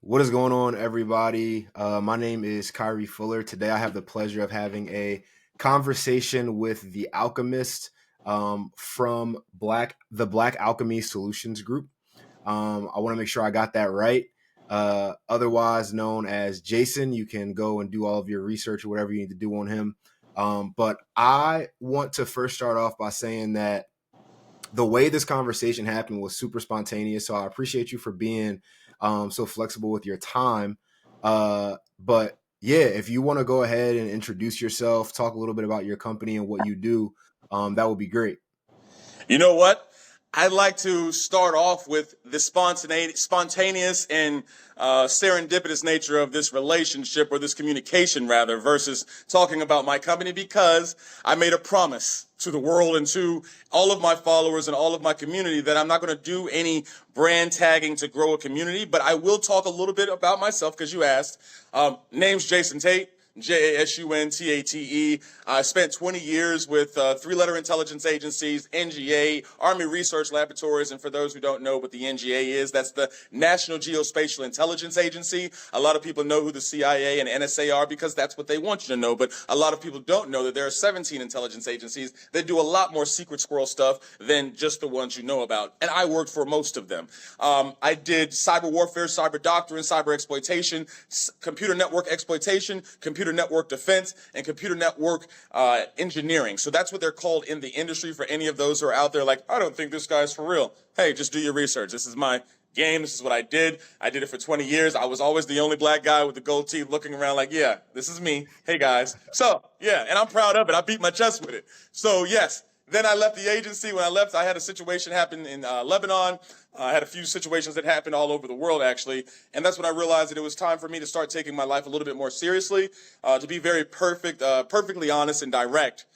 What is going on, everybody? My name is Kyree Fuller. Today, I have the pleasure of having a conversation with the alchemist from the Black Alchemy Solutions Group. I want to make sure I got that right. Otherwise known as Jason, you can go and do all of your research or whatever you need to do on him. But I want to first start off by saying that the way this conversation happened was super spontaneous. So I appreciate you for being so flexible with your time. But yeah, if you want to go ahead and introduce yourself, talk a little bit about your company and what you do, that would be great. You know what? I'd like to start off with the spontaneous and serendipitous nature of this relationship, or this communication rather, versus talking about my company, because I made a promise to the world and to all of my followers and all of my community that I'm not going to do any brand tagging to grow a community, but I will talk a little bit about myself because you asked. Name's Jasun Tate. Jasuntate. I spent 20 years with three-letter intelligence agencies, NGA, Army Research Laboratories, and for those who don't know what the NGA is, that's the National Geospatial Intelligence Agency. A lot of people know who the CIA and NSA are because that's what they want you to know, but a lot of people don't know that there are 17 intelligence agencies that do a lot more secret squirrel stuff than just the ones you know about, and I worked for most of them. I did cyber warfare, cyber doctrine, cyber exploitation, computer network exploitation, computer network defense, and computer network engineering. So that's what they're called in the industry. For any of those who are out there like, I don't think this guy's for real. Hey, just do your research. This is my game. This is what I did. I did it for 20 years. I was always the only black guy with the gold teeth looking around like, yeah, this is me. Hey, guys. So, yeah, and I'm proud of it. I beat my chest with it. So, yes. Then I left the agency. When I left, I had a situation happen in Lebanon. I had a few situations that happened all over the world, actually. And that's when I realized that it was time for me to start taking my life a little bit more seriously, to be very perfectly honest and direct.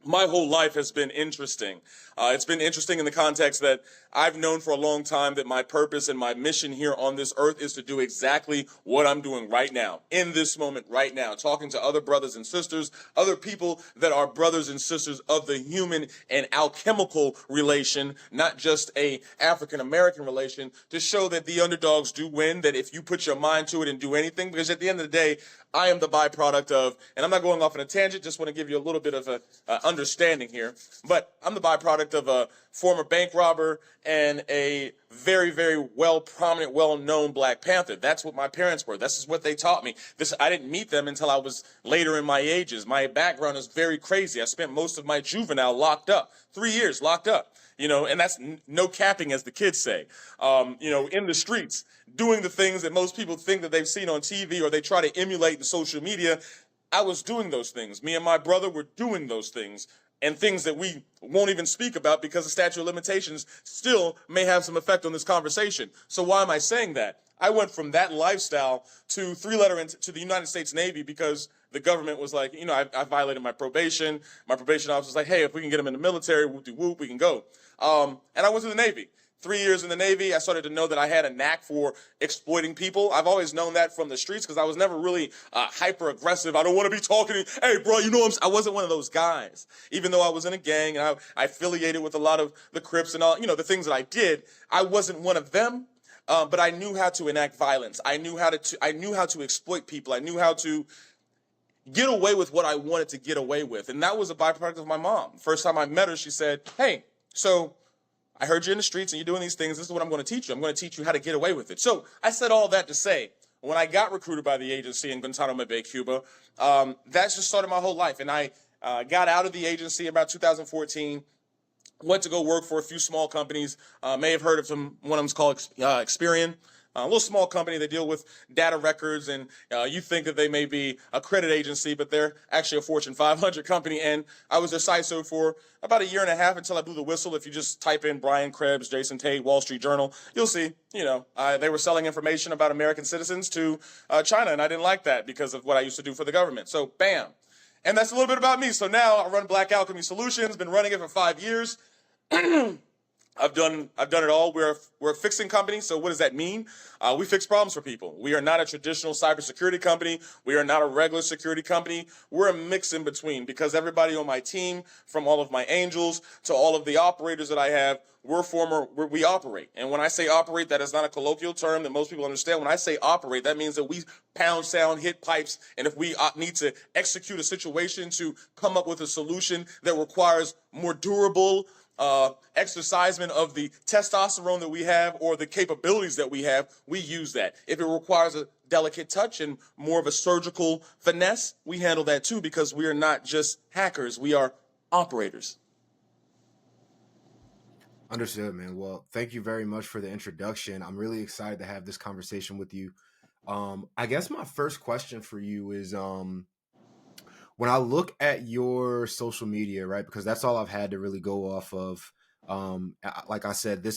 My whole life has been interesting. It's been interesting in the context that I've known for a long time that my purpose and my mission here on this earth is to do exactly what I'm doing right now, in this moment right now, talking to other brothers and sisters, other people that are brothers and sisters of the human and alchemical relation, not just a African-American relation, to show that the underdogs do win, that if you put your mind to it and do anything, because at the end of the day, I am the byproduct of, and I'm not going off on a tangent, just want to give you a little bit of a understanding here, but I'm the byproduct of a former bank robber and a very, very prominent, well-known Black Panther. That's what my parents were. This is what they taught me. I didn't meet them until I was later in my ages. My background is very crazy. I spent most of my juvenile locked up, 3 years locked up. And that's no capping, as the kids say, in the streets, doing the things that most people think that they've seen on TV or they try to emulate in social media. I was doing those things. Me and my brother were doing those things, and things that we won't even speak about because the statute of limitations still may have some effect on this conversation. So why am I saying that? I went from that lifestyle to to the United States Navy because the government was like, I violated my probation. My probation officer was like, hey, if we can get him in the military, whoop-de-whoop, we can go. And I went to the Navy. 3 years in the Navy, I started to know that I had a knack for exploiting people. I've always known that from the streets because I was never really hyper-aggressive. I don't want to be talking to, hey, bro, I wasn't one of those guys. Even though I was in a gang and I affiliated with a lot of the Crips and all, the things that I did, I wasn't one of them. But I knew how to enact violence. I knew how to exploit people. I knew how to get away with what I wanted to get away with. And that was a byproduct of my mom. First time I met her, she said, hey, so I heard you in the streets and you're doing these things. This is what I'm going to teach you. I'm going to teach you how to get away with it. So I said all that to say, when I got recruited by the agency in Guantanamo Bay, Cuba, that just started my whole life. And I got out of the agency about 2014, went to go work for a few small companies. May have heard of one of them's called Experian. A little small company. They deal with data records, and you think that they may be a credit agency, but they're actually a Fortune 500 company. And I was their CISO for about a year and a half until I blew the whistle. If you just type in Brian Krebs, Jasun Tate, Wall Street Journal, you'll see, they were selling information about American citizens to China, and I didn't like that because of what I used to do for the government. So, bam. And that's a little bit about me. So now I run Black Alchemy Solutions, been running it for 5 years. I've done it all. We're a fixing company. So what does that mean? We fix problems for people. We are not a traditional cybersecurity company. We are not a regular security company. We're a mix in between, because everybody on my team, from all of my angels to all of the operators that I have, we operate. And when I say operate, that is not a colloquial term that most people understand. When I say operate, that means that we pound sound, hit pipes, and if we need to execute a situation to come up with a solution that requires more durable exercisement of the testosterone that we have or the capabilities that we have, we use that. If it requires a delicate touch and more of a surgical finesse, we handle that too, because we are not just hackers, we are operators. Understood, man. Well, thank you very much for the introduction. I'm really excited to have this conversation with you. I guess my first question for you is, when I look at your social media, right, because that's all I've had to really go off of. Like I said,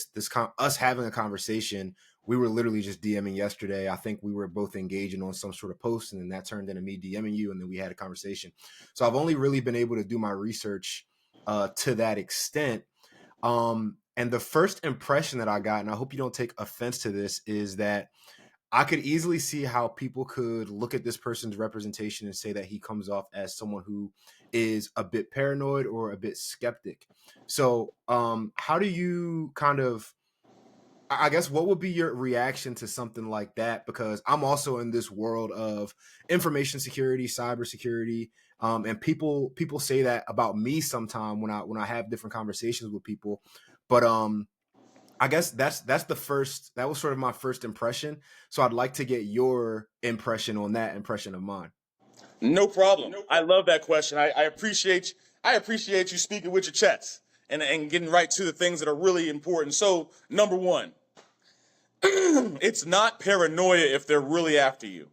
us having a conversation, we were literally just DMing yesterday. I think we were both engaging on some sort of post, and then that turned into me DMing you, and then we had a conversation. So I've only really been able to do my research to that extent. And the first impression that I got, and I hope you don't take offense to this, is that I could easily see how people could look at this person's representation and say that he comes off as someone who is a bit paranoid or a bit skeptic. So, how do you kind of, I guess, what would be your reaction to something like that? Because I'm also in this world of information security, cybersecurity, and people say that about me sometime when I have different conversations with people. But I guess that was sort of my first impression. So I'd like to get your impression on that impression of mine. No problem. I love that question. I appreciate you speaking with your chest and getting right to the things that are really important. So, number one, it's not paranoia if they're really after you.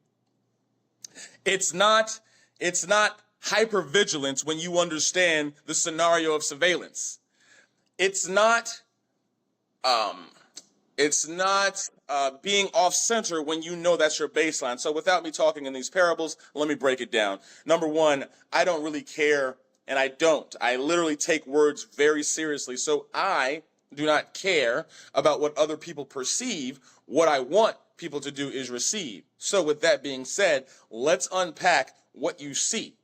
It's not hypervigilance when you understand the scenario of surveillance. It's not being off center when you know that's your baseline. So without me talking in these parables, let me break it down. Number one, I don't really care, and I literally take words very seriously. So I do not care about what other people perceive. What I want people to do is receive. So with that being said, let's unpack what you see.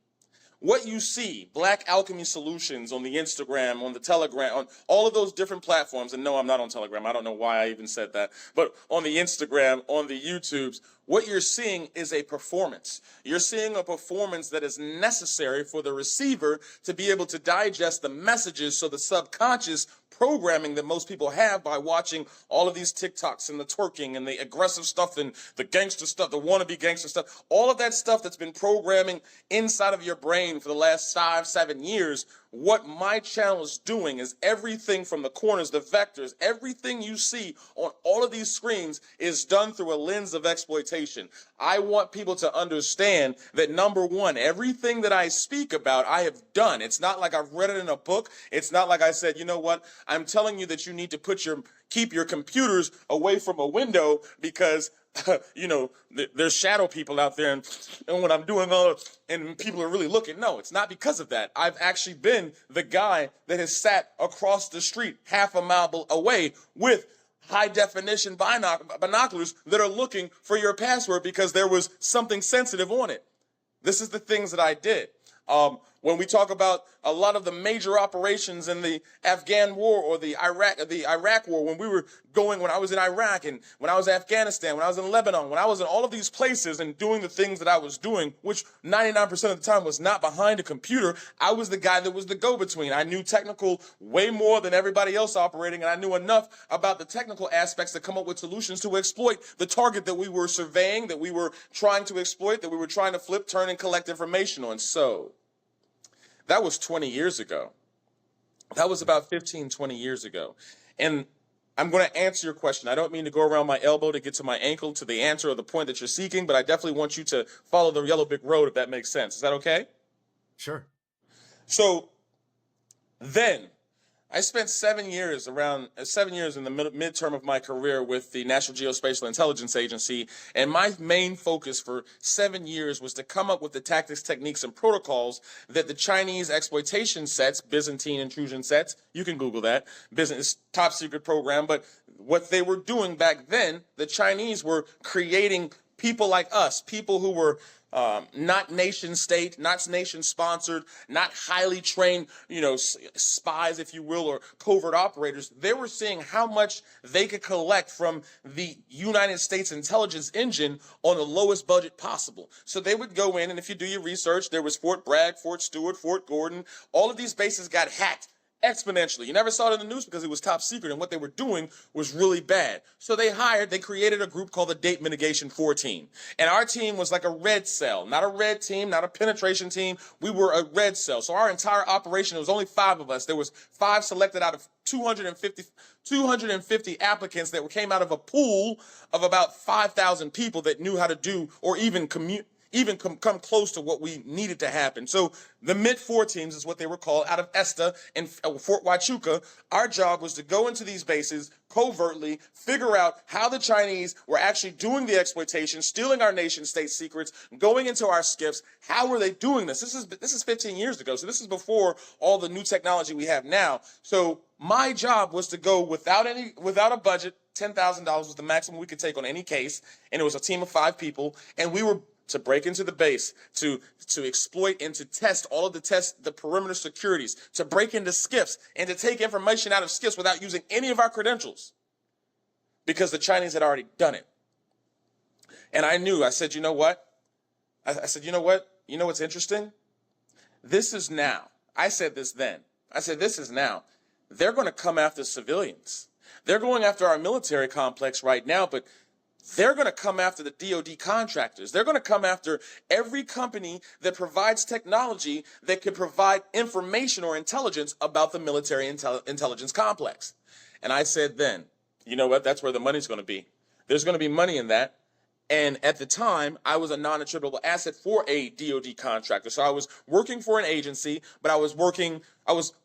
What you see, Black Alchemy Solutions on the Instagram, on the Telegram, on all of those different platforms, and no, I'm not on Telegram. I don't know why I even said that. But on the Instagram, on the YouTubes, what you're seeing is a performance. You're seeing a performance that is necessary for the receiver to be able to digest the messages, so the subconscious programming that most people have by watching all of these TikToks and the twerking and the aggressive stuff and the gangster stuff, the wannabe gangster stuff, all of that stuff that's been programming inside of your brain for the last 5-7 years. What my channel is doing is everything from the corners, the vectors, everything you see on all of these screens is done through a lens of exploitation. I want people to understand that, number one, everything that I speak about, I have done. It's not like I've read it in a book. It's not like I said, you know what, I'm telling you that you need to keep your computers away from a window because there's shadow people out there, and when I'm doing and people are really looking. No, it's not because of that. I've actually been the guy that has sat across the street half a mile away with high definition binoculars that are looking for your password because there was something sensitive on it. This is the things that I did. When we talk about a lot of the major operations in the Afghan war or the Iraq war, when I was in Iraq and when I was in Afghanistan, when I was in Lebanon, when I was in all of these places and doing the things that I was doing, which 99% of the time was not behind a computer, I was the guy that was the go-between. I knew technical way more than everybody else operating, and I knew enough about the technical aspects to come up with solutions to exploit the target that we were surveying, that we were trying to exploit, that we were trying to flip, turn, and collect information on. So that was 20 years ago. That was about 15, 20 years ago. And I'm going to answer your question. I don't mean to go around my elbow to get to my ankle to the answer or the point that you're seeking, but I definitely want you to follow the yellow brick road, if that makes sense. Is that okay? Sure. So then I spent 7 years, around 7 years in the midterm of my career with the National Geospatial Intelligence Agency, and my main focus for 7 years was to come up with the tactics, techniques, and protocols that the Chinese exploitation sets, Byzantine intrusion sets, you can Google that, business top secret program, but what they were doing back then, the Chinese were creating people like us, people who were not nation state, not nation sponsored, not highly trained, spies, if you will, or covert operators. They were seeing how much they could collect from the United States intelligence engine on the lowest budget possible. So they would go in, and if you do your research, there was Fort Bragg, Fort Stewart, Fort Gordon. All of these bases got hacked exponentially. You never saw it in the news because it was top secret, and what they were doing was really bad. So they created a group called the Date Mitigation 4 team. And our team was like a red cell, not a red team, not a penetration team. We were a red cell. So our entire operation, there was only 5 of us. There was 5 selected out of 250 applicants that came out of a pool of about 5,000 people that knew how to do or even come close to what we needed to happen. So the mid-4 teams is what they were called, out of ESTA and Fort Huachuca. Our job was to go into these bases covertly, figure out how the Chinese were actually doing the exploitation, stealing our nation state secrets, going into our skiffs. How were they doing this? This is 15 years ago. So this is before all the new technology we have now. So my job was to go without a budget. $10,000 was the maximum we could take on any case, and it was a team of 5 people, and we were to break into the base, to exploit and to test all of the perimeter securities, to break into skiffs and to take information out of skiffs without using any of our credentials, because the Chinese had already done it. And I said, you know what? You know what's interesting? This is now. I said this then. I said, this is now. They're going to come after civilians. They're going after our military complex right now, but they're going to come after the DoD contractors. They're going to come after every company that provides technology that can provide information or intelligence about the military intelligence complex. And I said then, you know what? That's where the money's going to be. There's going to be money in that. And at the time, I was a non-attributable asset for a DoD contractor. So I was working for an agency, but I was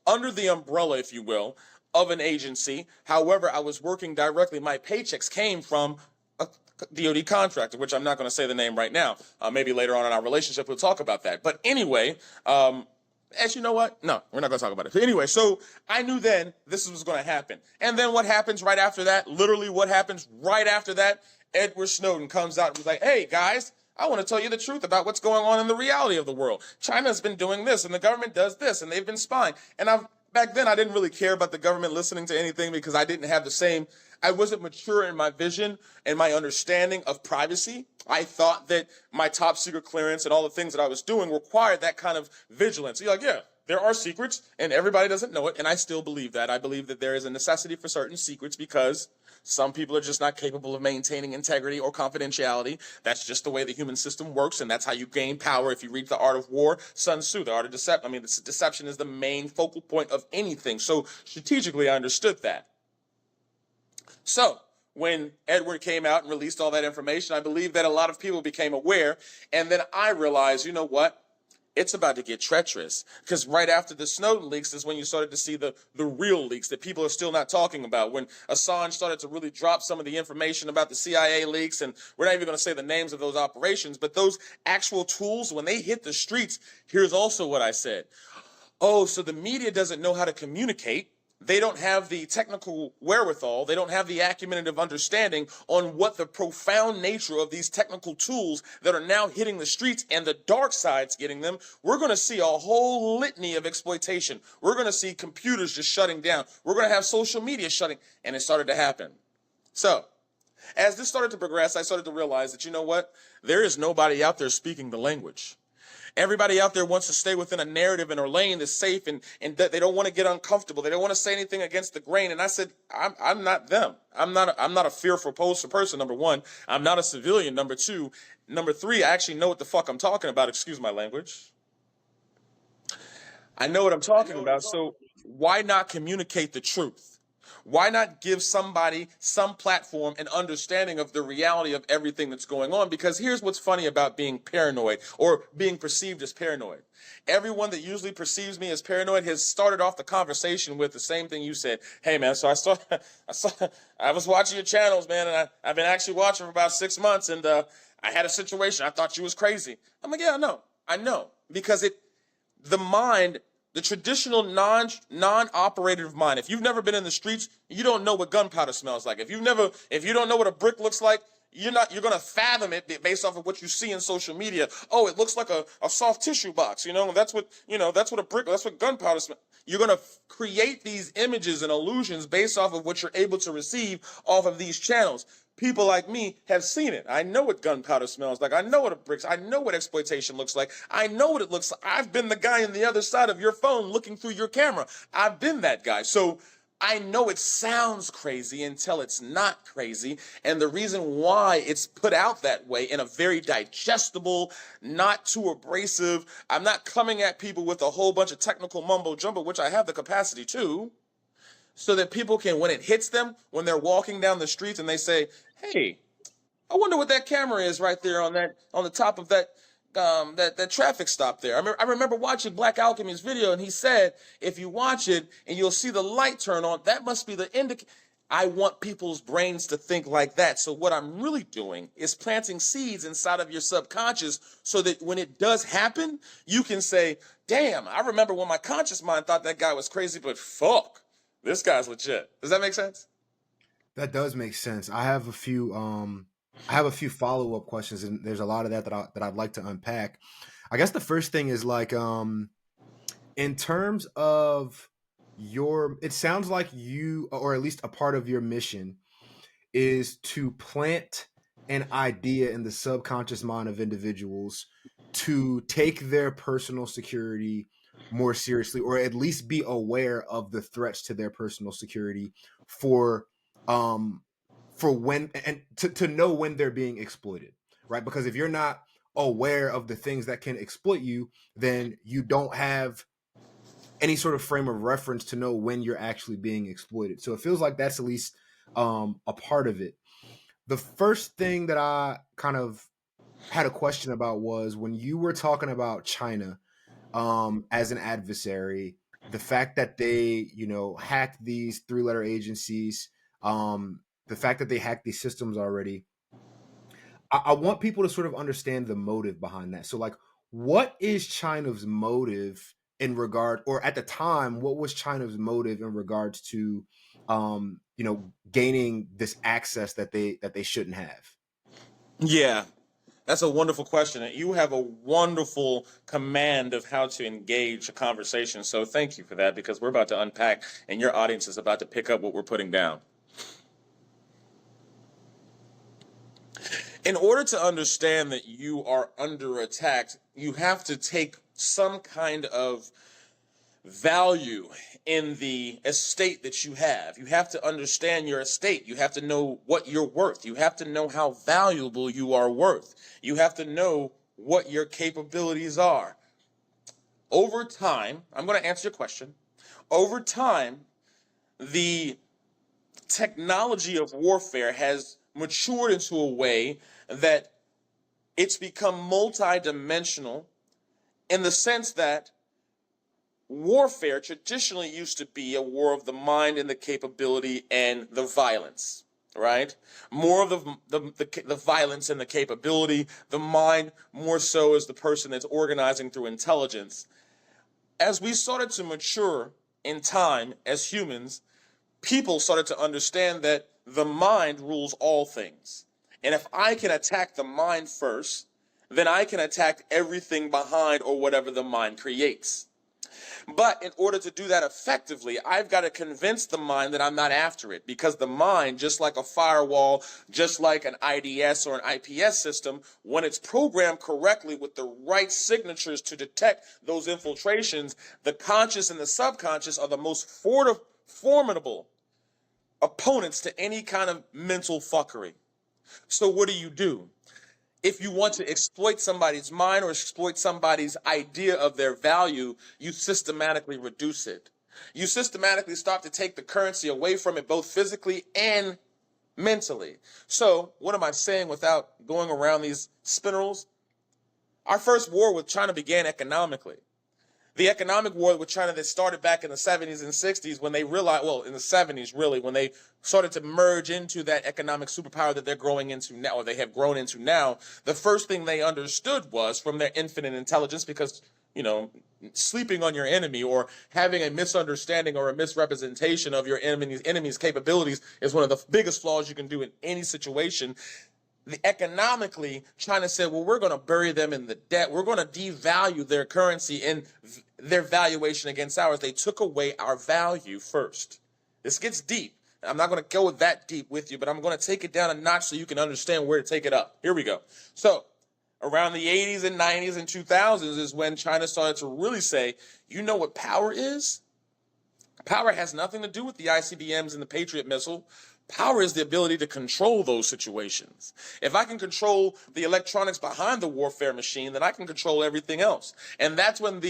under the umbrella, if you will, of an agency. However, I was working directly. My paychecks came from a DoD contractor, which I'm not going to say the name right now. Maybe later on in our relationship, we'll talk about that. But anyway, as you know what? No, we're not going to talk about it. But anyway, so I knew then this was going to happen. And then what happens right after that? Literally what happens right after that? Edward Snowden comes out and was like, hey, guys, I want to tell you the truth about what's going on in the reality of the world. China's been doing this, and the government does this, and they've been spying. And back then, I didn't really care about the government listening to anything because I didn't have I wasn't mature in my vision and my understanding of privacy. I thought that my top secret clearance and all the things that I was doing required that kind of vigilance. You're like, yeah, there are secrets and everybody doesn't know it. And I still believe that. I believe that there is a necessity for certain secrets because some people are just not capable of maintaining integrity or confidentiality. That's just the way the human system works, and that's how you gain power. If you read The Art of War, Sun Tzu, The Art of Deception. Deception is the main focal point of anything. So strategically, I understood that. So when Edward came out and released all that information, I believe that a lot of people became aware, and then I realized, you know what? It's about to get treacherous, because right after the Snowden leaks is when you started to see the real leaks that people are still not talking about. When Assange started to really drop some of the information about the CIA leaks, and we're not even going to say the names of those operations, but those actual tools, when they hit the streets, here's also what I said. Oh, so the media doesn't know how to communicate. They don't have the technical wherewithal. They don't have the acumen of understanding on what the profound nature of these technical tools that are now hitting the streets and the dark side's getting them. We're going to see a whole litany of exploitation. We're going to see computers just shutting down. We're going to have social media shutting, and it started to happen. So as this started to progress, I started to realize that, you know what? There is nobody out there speaking the language. Everybody out there wants to stay within a narrative in their lane that's safe, and that they don't want to get uncomfortable. They don't want to say anything against the grain. And I said, I'm not them. I'm not a fearful person, number one. I'm not a civilian, number two. Number three, I actually know what the fuck I'm talking about. Excuse my language. I know what I'm talking about. So why not communicate the truth? Why not give somebody some platform and understanding of the reality of everything that's going on? Because here's what's funny about being paranoid or being perceived as paranoid. Everyone that usually perceives me as paranoid has started off the conversation with the same thing you said. Hey man, so I was watching your channels, man, and I've been actually watching for about 6 months, and I had a situation. I thought you was crazy. I'm like, yeah, I know, because the mind, the traditional non-operative mind. If you've never been in the streets, you don't know what gunpowder smells like. If you don't know what a brick looks like, you're gonna fathom it based off of what you see in social media. Oh, it looks like a soft tissue box. That's what a brick. That's what gunpowder smells. You're gonna create these images and illusions based off of what you're able to receive off of these channels. People like me have seen it. I know what gunpowder smells like. I know what a bricks. I know what exploitation looks like. I know what it looks like. I've been the guy on the other side of your phone looking through your camera. I've been that guy. So I know it sounds crazy until it's not crazy. And the reason why it's put out that way in a very digestible, not too abrasive, I'm not coming at people with a whole bunch of technical mumbo jumbo, which I have the capacity to, so that people can, when it hits them, when they're walking down the streets and they say, hey, I wonder what that camera is right there on the top of that traffic stop there. I remember watching Black Alchemy's video, and he said, if you watch it and you'll see the light turn on, that must be the indicator. I want people's brains to think like that. So what I'm really doing is planting seeds inside of your subconscious so that when it does happen, you can say, damn, I remember when my conscious mind thought that guy was crazy, but fuck, this guy's legit. Does that make sense? That does make sense. I have a few follow-up questions, and there's a lot of that I'd like to unpack. I guess the first thing is like in terms of it sounds like you, or at least a part of your mission, is to plant an idea in the subconscious mind of individuals to take their personal security more seriously, or at least be aware of the threats to their personal security for um when, and to know when they're being exploited, right? Because if you're not aware of the things that can exploit you, then you don't have any sort of frame of reference to know when you're actually being exploited. So it feels like that's at least a part of it. The first thing that I kind of had a question about was when you were talking about China as an adversary, the fact that they, hacked these three-letter agencies, the fact that they hacked these systems already. I want people to sort of understand the motive behind that. So, like, what is China's motive in regard, or at the time, what was China's motive in regards to, gaining this access that they shouldn't have? Yeah, that's a wonderful question. You have a wonderful command of how to engage a conversation. So thank you for that, because we're about to unpack and your audience is about to pick up what we're putting down. In order to understand that you are under attack, you have to take some kind of value in the estate that you have. You have to understand your estate. You have to know what you're worth. You have to know how valuable you are worth. You have to know what your capabilities are. Over time, I'm going to answer your question. Over time, the technology of warfare has matured into a way that it's become multidimensional, in the sense that warfare traditionally used to be a war of the mind and the capability and the violence, right? More of the violence and the capability, the mind more so as the person that's organizing through intelligence. As we started to mature in time as humans, people started to understand that the mind rules all things. And if I can attack the mind first, then I can attack everything behind, or whatever the mind creates. But in order to do that effectively, I've got to convince the mind that I'm not after it, because the mind, just like a firewall, just like an IDS or an IPS system, when it's programmed correctly with the right signatures to detect those infiltrations, the conscious and the subconscious are the most formidable opponents to any kind of mental fuckery. So what do? If you want to exploit somebody's mind or exploit somebody's idea of their value, you systematically reduce it. You systematically start to take the currency away from it, both physically and mentally. So what am I saying without going around these spinnerals? Our first war with China began economically. The economic war with China that started back in the 70s and 60s when they realized, well, in the 70s really, when they started to merge into that economic superpower that they're growing into now, or they have grown into now, the first thing they understood was from their infinite intelligence, because, sleeping on your enemy or having a misunderstanding or a misrepresentation of your enemy's capabilities is one of the biggest flaws you can do in any situation. Economically, China said, well, we're going to bury them in the debt. We're going to devalue their currency and their valuation against ours. They took away our value first. This gets deep. I'm not going to go that deep with you, but I'm going to take it down a notch so you can understand where to take it up. Here we go. So around the 80s and 90s and 2000s is when China started to really say, you know what power is? Power has nothing to do with the ICBMs and the Patriot missile. Power is the ability to control those situations. If I can control the electronics behind the warfare machine, then I can control everything else. And that's when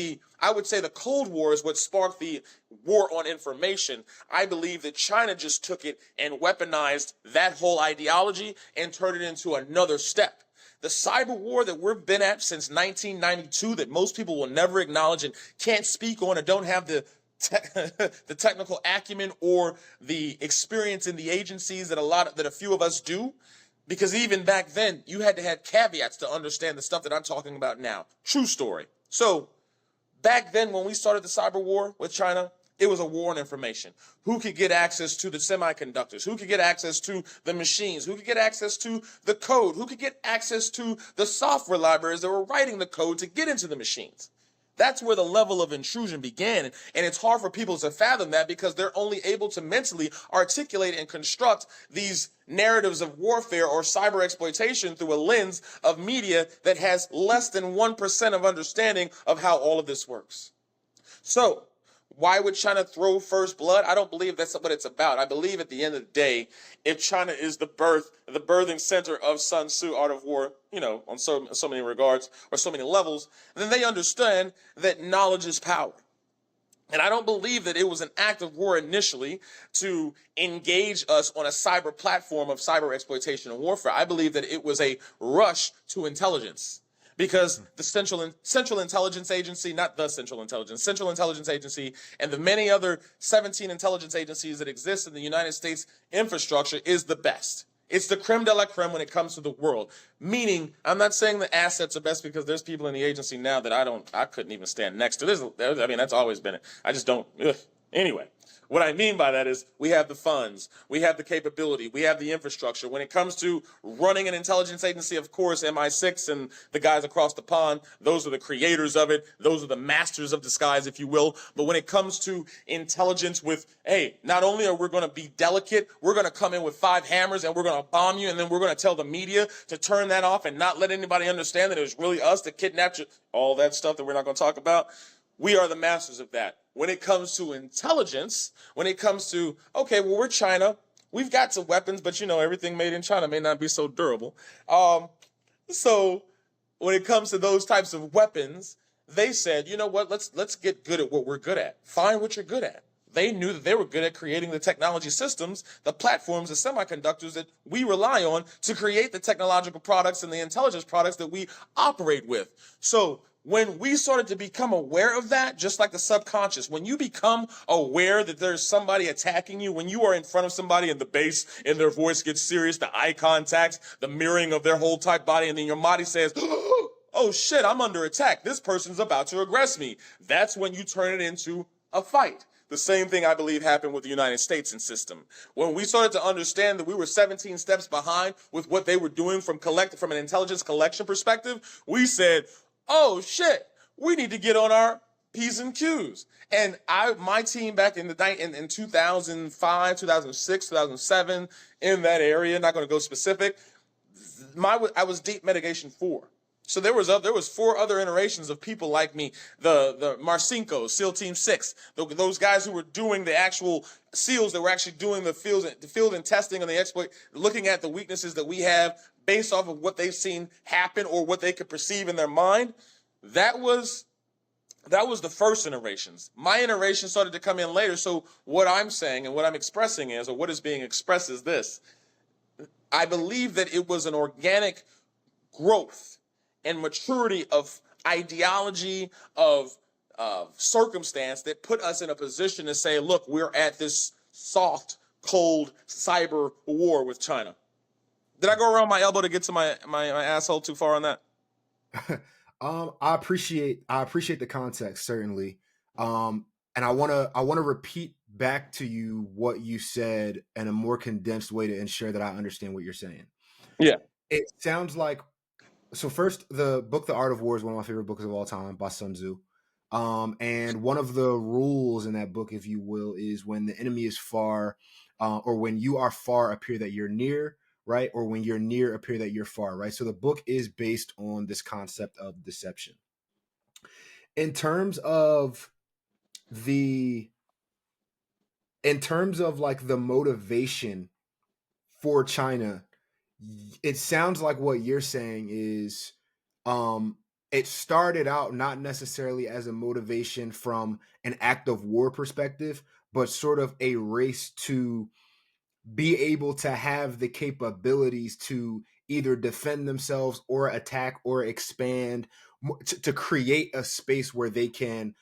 I would say the Cold War is what sparked the war on information. I believe that China just took it and weaponized that whole ideology and turned it into another step. The cyber war that we've been at since 1992 that most people will never acknowledge and can't speak on or don't have the technical acumen or the experience in the agencies that a few of us do, because even back then you had to have caveats to understand the stuff that I'm talking about now. True story. So back then when we started the cyber war with China, it was a war on information. Who could get access to the semiconductors? Who could get access to the machines? Who could get access to the code? Who could get access to the software libraries that were writing the code to get into the machines? That's where the level of intrusion began. And it's hard for people to fathom that because they're only able to mentally articulate and construct these narratives of warfare or cyber exploitation through a lens of media that has less than 1% of understanding of how all of this works. So why would China throw first blood? I don't believe that's what it's about. I believe at the end of the day, if China is the birthing center of Sun Tzu, Art of War, on so many regards or so many levels, then they understand that knowledge is power. And I don't believe that it was an act of war initially to engage us on a cyber platform of cyber exploitation and warfare. I believe that it was a rush to intelligence. Because the Central Intelligence Agency, not the Central Intelligence Agency, and the many other 17 intelligence agencies that exist in the United States infrastructure is the best. It's the creme de la creme when it comes to the world. Meaning, I'm not saying the assets are best because there's people in the agency now that I couldn't even stand next to. That's always been it. I just don't. Anyway. What I mean by that is we have the funds, we have the capability, we have the infrastructure. When it comes to running an intelligence agency, of course, MI6 and the guys across the pond, those are the creators of it. Those are the masters of disguise, if you will. But when it comes to intelligence with, hey, not only are we going to be delicate, we're going to come in with 5 hammers and we're going to bomb you. And then we're going to tell the media to turn that off and not let anybody understand that it was really us that kidnapped you. All that stuff that we're not going to talk about. We are the masters of that. When it comes to intelligence, when it comes to, okay, well, we're China. We've got some weapons, but, everything made in China may not be so durable. So when it comes to those types of weapons, they said, you know what, let's get good at what we're good at. Find what you're good at. They knew that they were good at creating the technology systems, the platforms, the semiconductors that we rely on to create the technological products and the intelligence products that we operate with. So when we started to become aware of that, just like the subconscious, when you become aware that there's somebody attacking you, when you are in front of somebody and the bass in their voice gets serious, the eye contact, the mirroring of their whole type body, and then your body says, oh shit, I'm under attack. This person's about to aggress me. That's when you turn it into a fight. The same thing I believe happened with the United States and system. When we started to understand that we were 17 steps behind with what they were doing from an intelligence collection perspective, we said, oh shit, we need to get on our P's and Q's. And my team back in 2005, 2006, 2007, in that area, not going to go specific, I was deep mitigation 4. So there was 4 other iterations of people like me, the Marcinko, SEAL Team 6, those guys who were doing the actual SEALs that were actually doing the field and testing and the exploit, looking at the weaknesses that we have based off of what they've seen happen or what they could perceive in their mind. That was That was the first iterations. My iteration started to come in later. So what I'm saying and what I'm expressing is, or what is being expressed is this. I believe that it was an organic growth and maturity of ideology, of circumstance that put us in a position to say, look, we're at this soft, cold cyber war with China. Did I go around my elbow to get to my asshole too far on that? I appreciate the context, certainly. And I wanna repeat back to you what you said in a more condensed way to ensure that I understand what you're saying. Yeah. It sounds like, so first, the book The Art of War is one of my favorite books of all time by Sun Tzu. And one of the rules in that book, if you will, is when the enemy is far, or when you are far, appear that you're near, right? Or when you're near, appear that you're far, right? So the book is based on this concept of deception. In terms of the, in terms of like the motivation for China, it sounds like what you're saying is, um it started out not necessarily as a motivation from an act of war perspective, but sort of a race to be able to have the capabilities to either defend themselves or attack or expand, to create a space where they can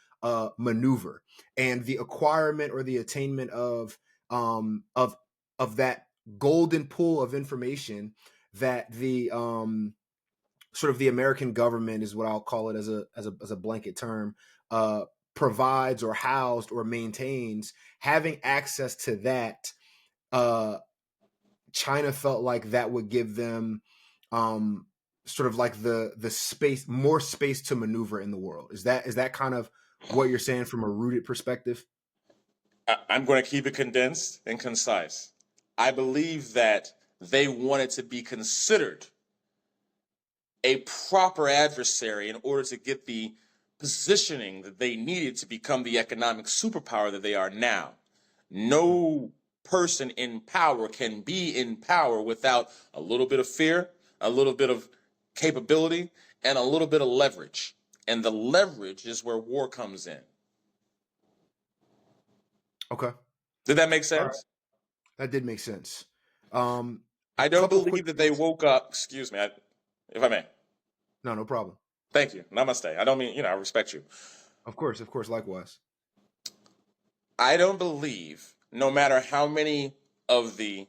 maneuver, and the acquirement or the attainment um of of that golden pool of information that the sort of the American government, is what I'll call it as a blanket term, uh provides or housed or maintains. Having access to that, uh China felt like that would give them um sort of like the space, more space to maneuver in the world. Is that kind of what you're saying from a rooted perspective? I'm going to keep it condensed and concise. I believe that they wanted to be considered a proper adversary in order to get the positioning that they needed to become the economic superpower that they are now. No person in power can be in power without a little bit of fear, a little bit of capability, and a little bit of leverage. And the leverage is where war comes in. Okay. Did that make All right. sense? That did make sense. Um I don't Couple quick believe that they things. woke up. Excuse me, if I may. No, no problem. Thank you. Namaste. I don't mean, I respect you. Of course, likewise. I don't believe, no matter how many of the,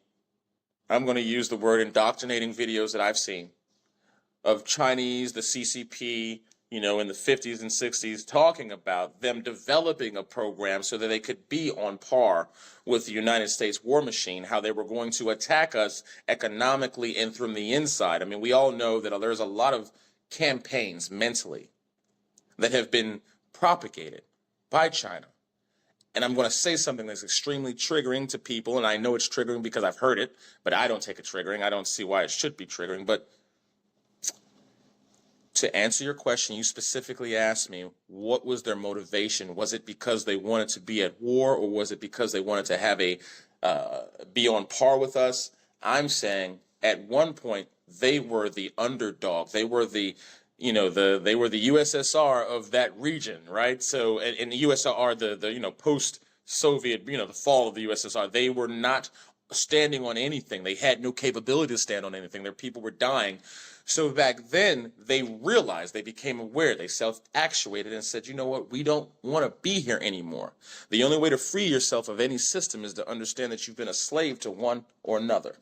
I'm going to use the word indoctrinating videos that I've seen of Chinese, the CCP, in the 50s and 60s, talking about them developing a program so that they could be on par with the United States war machine, how they were going to attack us economically and from the inside. I mean, we all know that there's a lot of campaigns mentally that have been propagated by China. And I'm going to say something that's extremely triggering to people, and I know it's triggering because I've heard it, but I don't take it triggering. I don't see why it should be triggering. But to answer your question, you specifically asked me, what was their motivation? Was it because they wanted to be at war, or was it because they wanted to have be on par with us? I'm saying at one point they were the underdog. They were they were the USSR of that region, right? So in the USSR, the post Soviet, the fall of the USSR, they were not standing on anything. They had no capability to stand on anything. Their people were dying. So back then, they realized, they became aware, they self-actuated and said, you know what, we don't want to be here anymore. The only way to free yourself of any system is to understand that you've been a slave to one or another.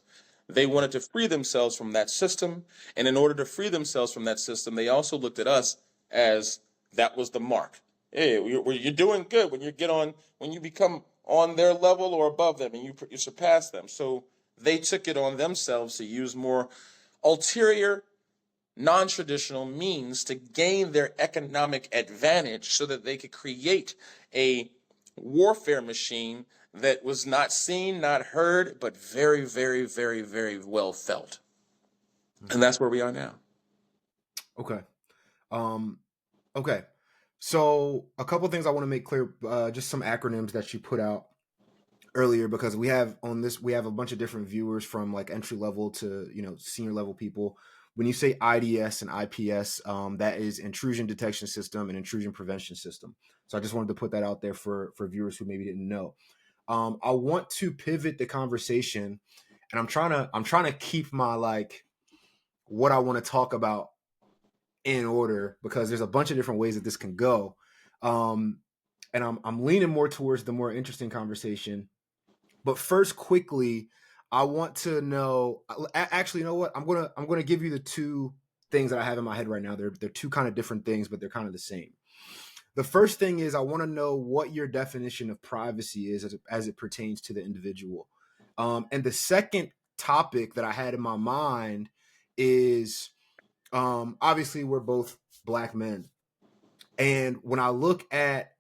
They wanted to free themselves from that system, and in order to free themselves from that system, they also looked at us as that was the mark. Hey, you're doing good when you become on their level or above them, and you surpass them. So they took it on themselves to use more ulterior, non-traditional means to gain their economic advantage so that they could create a warfare machine that was not seen, not heard, but very, very, very, very well felt. And that's where we are now. Okay. Um okay. So a couple things I want to make clear, just some acronyms that you put out earlier, because we have a bunch of different viewers from like entry level to senior level people. when you say IDS and IPS, that is intrusion detection system and intrusion prevention system. So I just wanted to put that out there for viewers who maybe didn't know. I want to pivot the conversation, and I'm trying to keep my like what I want to talk about in order, because there's a bunch of different ways that this can go. And I'm leaning more towards the more interesting conversation. But first, quickly, I want to know. Actually, you know what? I'm gonna give you the two things that I have in my head right now. They're two kind of different things, but they're kind of the same. The first thing is I want to know what your definition of privacy is as it pertains to the individual. And the second topic that I had in my mind is obviously we're both Black men. And when I look at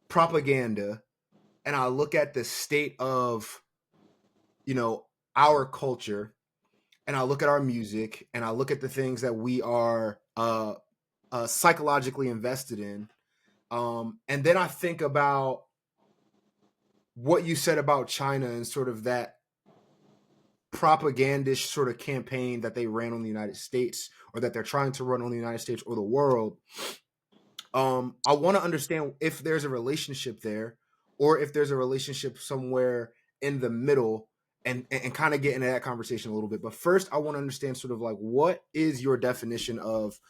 propaganda and I look at the state of, our culture, and I look at our music and I look at the things that we are psychologically invested in, and then I think about what you said about China and sort of that propagandish sort of campaign that they ran on the United States, or that they're trying to run on the United States or the world. I want to understand if there's a relationship there, or if there's a relationship somewhere in the middle, and kind of get into that conversation a little bit. But first, I want to understand sort of like, what is your definition of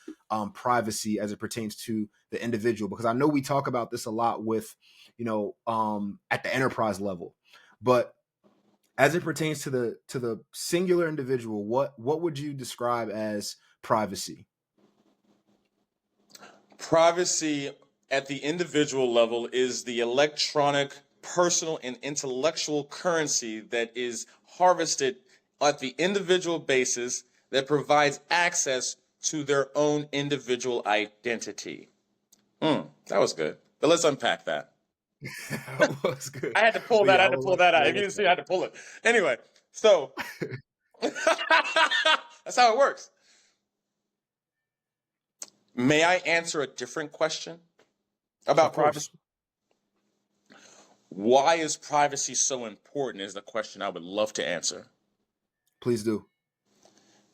privacy as it pertains to the individual? Because I know we talk about this a lot with, at the enterprise level, but as it pertains to the singular individual, what would you describe as privacy? Privacy at the individual level is the electronic, personal, and intellectual currency that is harvested at the individual basis that provides access to their own individual identity. That was good. But let's unpack that. That was good. I had to pull that. I had to pull that out. If you didn't see it, I had to pull it. Anyway, so that's how it works. May I answer a different question about privacy? Why is privacy so important is the question I would love to answer. Please do.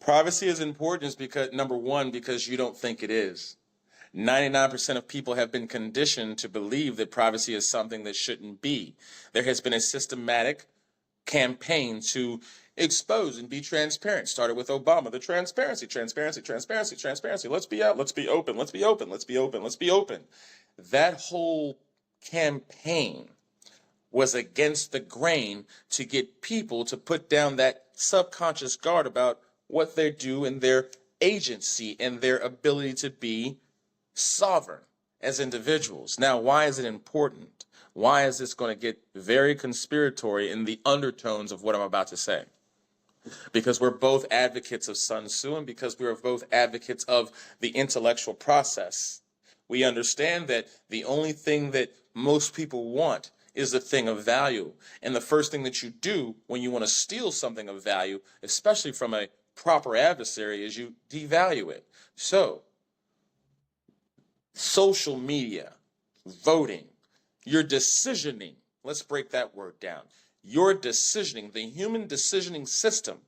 Privacy is important is because, number one, because you don't think it is. 99% of people have been conditioned to believe that privacy is something that shouldn't be. There has been a systematic campaign to expose and be transparent. Started with Obama, the transparency. Let's be out, let's be open. That whole campaign was against the grain to get people to put down that subconscious guard about what they do and their agency and their ability to be sovereign as individuals. Now, why is it important? Why is this going to get very conspiratory in the undertones of what I'm about to say? Because we're both advocates of Sun Tzu, and because we are both advocates of the intellectual process. We understand that the only thing that most people want is the thing of value. And the first thing that you do when you want to steal something of value, especially from a proper adversary, is you devalue it. So, social media, voting, your decisioning, let's break that word down. Your decisioning, the human decisioning system,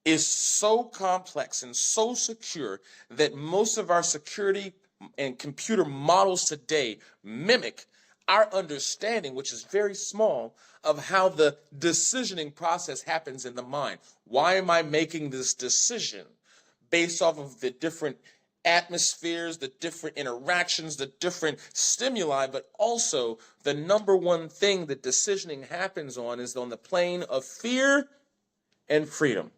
is so complex and so secure that most of our security and computer models today mimic our understanding, which is very small, of how the decisioning process happens in the mind. Why am I making this decision? Based off of the different atmospheres, the different interactions, the different stimuli, but also the number one thing that decisioning happens on is on the plane of fear and freedom.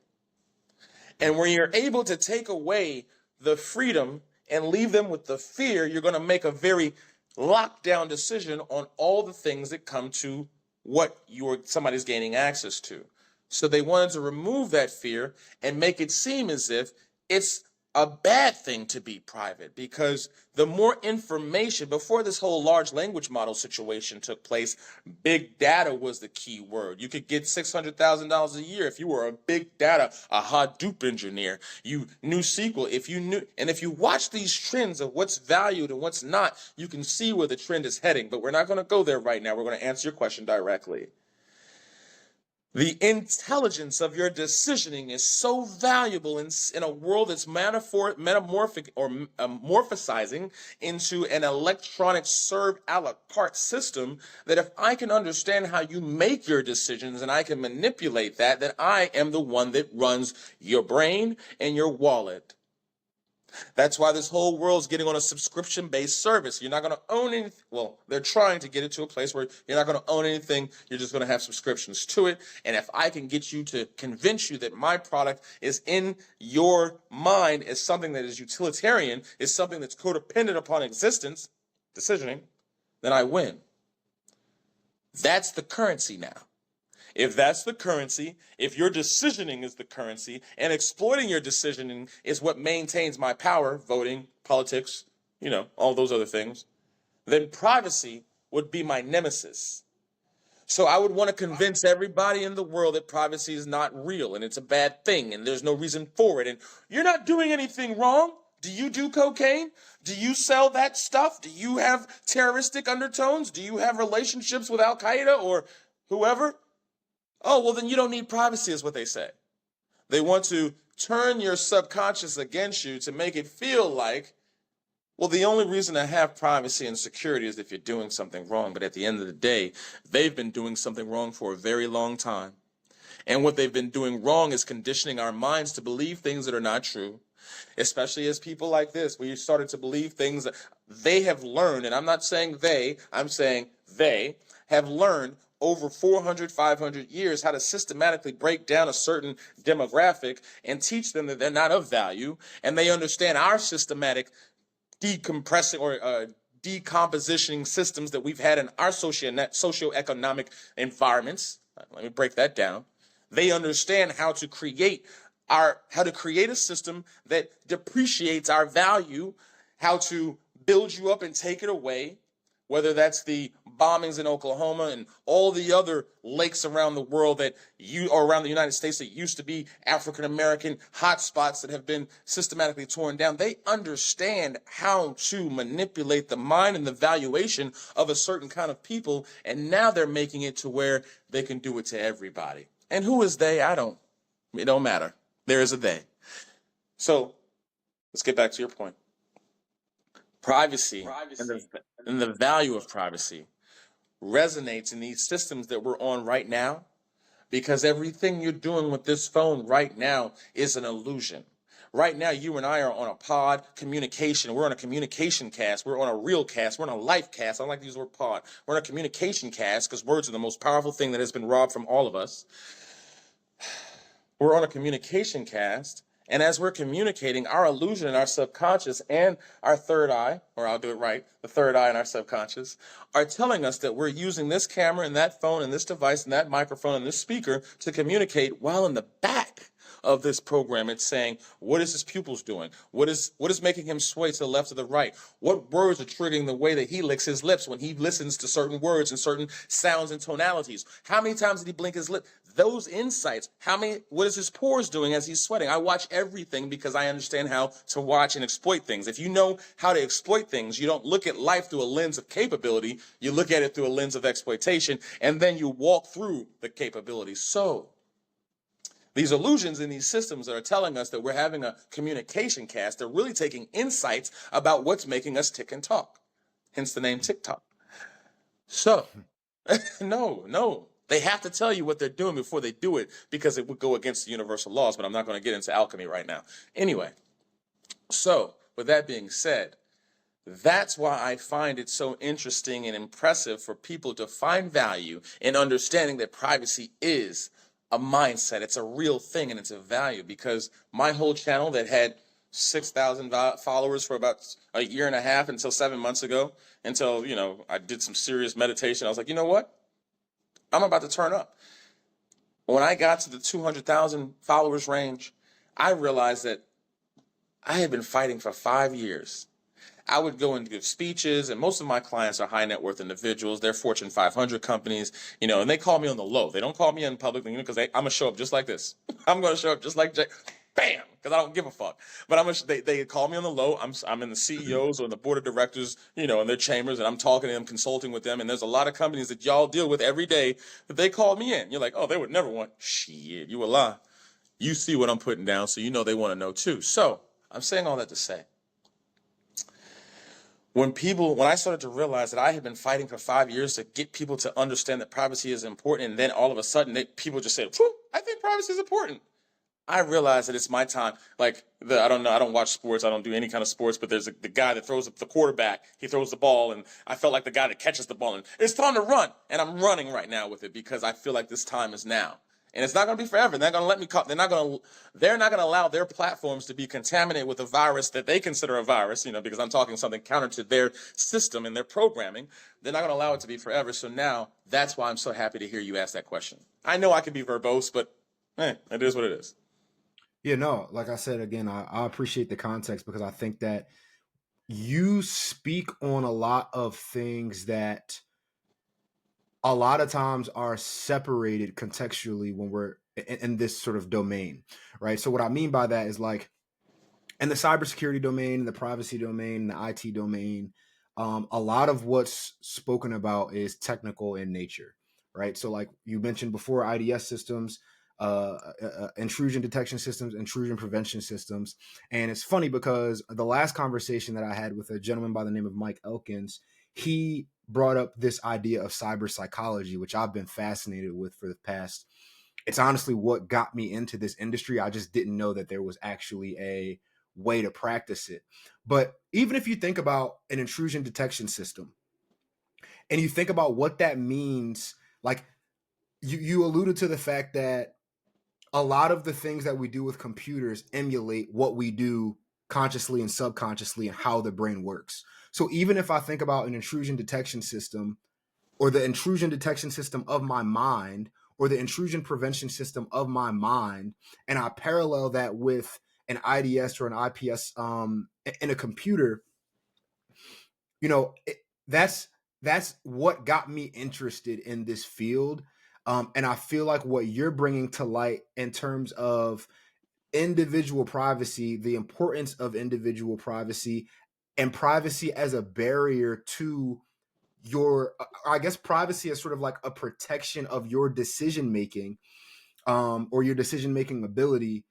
And when you're able to take away the freedom and leave them with the fear, you're going to make a very lockdown decision on all the things that come to what somebody's gaining access to. So they wanted to remove that fear and make it seem as if it's a bad thing to be private, because the more information, before this whole large language model situation took place, big data was the key word. You could get $600,000 a year if you were a big data, a Hadoop engineer. You knew SQL if you knew, and if you watch these trends of what's valued and what's not, you can see where the trend is heading. But we're not going to go there right now. We're going to answer your question directly. The intelligence of your decisioning is so valuable in a world that's metamorphic or morphosizing into an electronic serve a la carte system that if I can understand how you make your decisions and I can manipulate that, then I am the one that runs your brain and your wallet. That's why this whole world's getting on a subscription-based service. You're not going to own anything. Well, they're trying to get it to a place where you're not going to own anything. You're just going to have subscriptions to it. And if I can get you to convince you that my product is in your mind as something that is utilitarian, is something that's codependent upon existence, decisioning, then I win. That's the currency now. If that's the currency, if your decisioning is the currency, and exploiting your decisioning is what maintains my power, voting, politics, all those other things, then privacy would be my nemesis. So I would want to convince everybody in the world that privacy is not real and it's a bad thing and there's no reason for it. And you're not doing anything wrong. Do you do cocaine? Do you sell that stuff? Do you have terroristic undertones? Do you have relationships with Al Qaeda or whoever? Oh, well, then you don't need privacy is what they say. They want to turn your subconscious against you to make it feel like, well, the only reason to have privacy and security is if you're doing something wrong. But at the end of the day, they've been doing something wrong for a very long time. And what they've been doing wrong is conditioning our minds to believe things that are not true, especially as people like this, where you started to believe things that they have learned. And I'm not saying they, I'm saying they have learned over 400, 500 years how to systematically break down a certain demographic and teach them that they're not of value. And they understand our systematic decompressing or decompositioning systems that we've had in our socioeconomic environments. Let me break that down. They understand how to create a system that depreciates our value, how to build you up and take it away, whether that's the bombings in Oklahoma and all the other lakes around the world or around the United States that used to be African-American hotspots that have been systematically torn down. They understand how to manipulate the mind and the valuation of a certain kind of people, and now they're making it to where they can do it to everybody. And who is they? It don't matter. There is a they. So let's get back to your point. Privacy. And the value of privacy resonates in these systems that we're on right now, because everything you're doing with this phone right now is an illusion. Right now, you and I are on a pod communication. We're on a communication cast. We're on a real cast. We're on a life cast. I don't like to use the word pod. We're on a communication cast because words are the most powerful thing that has been robbed from all of us. We're on a communication cast. And as we're communicating, our illusion in our subconscious and our third eye, or I'll do it right, the third eye in our subconscious, are telling us that we're using this camera and that phone and this device and that microphone and this speaker to communicate, while in the back of this program, it's saying, what is his pupils doing? What is making him sway to the left or the right? What words are triggering the way that he licks his lips when he listens to certain words and certain sounds and tonalities? How many times did he blink his lip? Those insights, what is his pores doing as he's sweating? I watch everything because I understand how to watch and exploit things. If you know how to exploit things, you don't look at life through a lens of capability. You look at it through a lens of exploitation, and then you walk through the capabilities. So these illusions in these systems that are telling us that we're having a communication cast, they're really taking insights about what's making us tick and talk. Hence the name TikTok. So, no. They have to tell you what they're doing before they do it, because it would go against the universal laws, but I'm not going to get into alchemy right now. Anyway, so with that being said, that's why I find it so interesting and impressive for people to find value in understanding that privacy is a mindset. It's a real thing and it's a value, because my whole channel that had 6,000 followers for about a year and a half until 7 months ago, until, I did some serious meditation. I was like, you know what? I'm about to turn up. When I got to the 200,000 followers range, I realized that I had been fighting for 5 years. I would go and give speeches, and most of my clients are high net worth individuals. They're Fortune 500 companies, and they call me on the low. They don't call me in public, because I'm going to show up just like this. I'm going to show up just like Jay. Bam, because I don't give a fuck. But they call me on the low. I'm in the CEOs or in the board of directors, in their chambers, and I'm talking to them, consulting with them. And there's a lot of companies that y'all deal with every day that they call me in. You're like, oh, they would never want. Shit, you a lie. You see what I'm putting down, so they want to know too. So I'm saying all that to say, when I started to realize that I had been fighting for 5 years to get people to understand that privacy is important, and then all of a sudden people just said, I think privacy is important. I realized that it's my time. Like I don't know, I don't watch sports, I don't do any kind of sports, but there's the guy that throws the quarterback. He throws the ball, and I felt like the guy that catches the ball, and it's time to run. And I'm running right now with it because I feel like this time is now. And it's not going to be forever. They're not going to let me. They're not going to allow their platforms to be contaminated with a virus that they consider a virus. Because I'm talking something counter to their system and their programming. They're not going to allow it to be forever. So now that's why I'm so happy to hear you ask that question. I know I can be verbose, but it is what it is. Yeah, no, like I said, again, I appreciate the context because I think that you speak on a lot of things that a lot of times are separated contextually when we're in this sort of domain, right? So what I mean by that is like in the cybersecurity domain, the privacy domain, the IT domain, a lot of what's spoken about is technical in nature, right? So like you mentioned before, IDS systems, intrusion detection systems, intrusion prevention systems. And it's funny because the last conversation that I had with a gentleman by the name of Mike Elkins, he brought up this idea of cyber psychology, which I've been fascinated with for the past. It's honestly what got me into this industry. I just didn't know that there was actually a way to practice it. But even if you think about an intrusion detection system and you think about what that means, like you alluded to the fact that a lot of the things that we do with computers emulate what we do consciously and subconsciously and how the brain works. So even if I think about an intrusion detection system or the intrusion detection system of my mind or the intrusion prevention system of my mind, and I parallel that with an IDS or an IPS in a computer, that's what got me interested in this field. And I feel like what you're bringing to light in terms of individual privacy, the importance of individual privacy, and privacy as a barrier to I guess privacy as sort of like a protection of your decision making, or your decision making ability.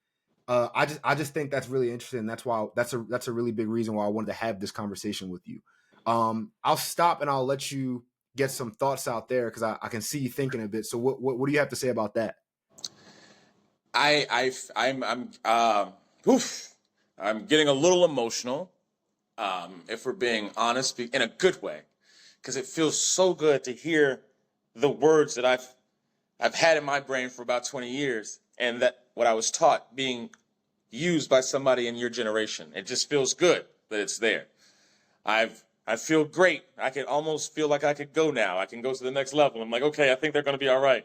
I just think that's really interesting. That's why that's a really big reason why I wanted to have this conversation with you. I'll stop and I'll let you get some thoughts out there because I can see you thinking a bit. So what do you have to say about that? I'm getting a little emotional, if we're being honest, in a good way, because it feels so good to hear the words that I've had in my brain for about 20 years, and that what I was taught being used by somebody in your generation. It just feels good that it's there. I feel great. I can almost feel like I could go now. I can go to the next level. I'm like, okay, I think they're going to be all right.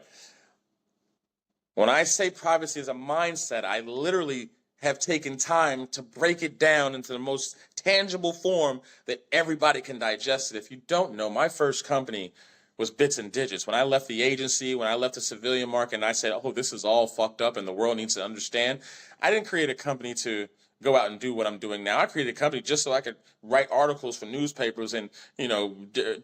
When I say privacy is a mindset, I literally have taken time to break it down into the most tangible form that everybody can digest it. If you don't know, my first company was Bits and Digits. When I left the agency, when I left the civilian market, and I said, oh, this is all fucked up and the world needs to understand, I didn't create a company to go out and do what I'm doing now. I created a company just so I could write articles for newspapers and,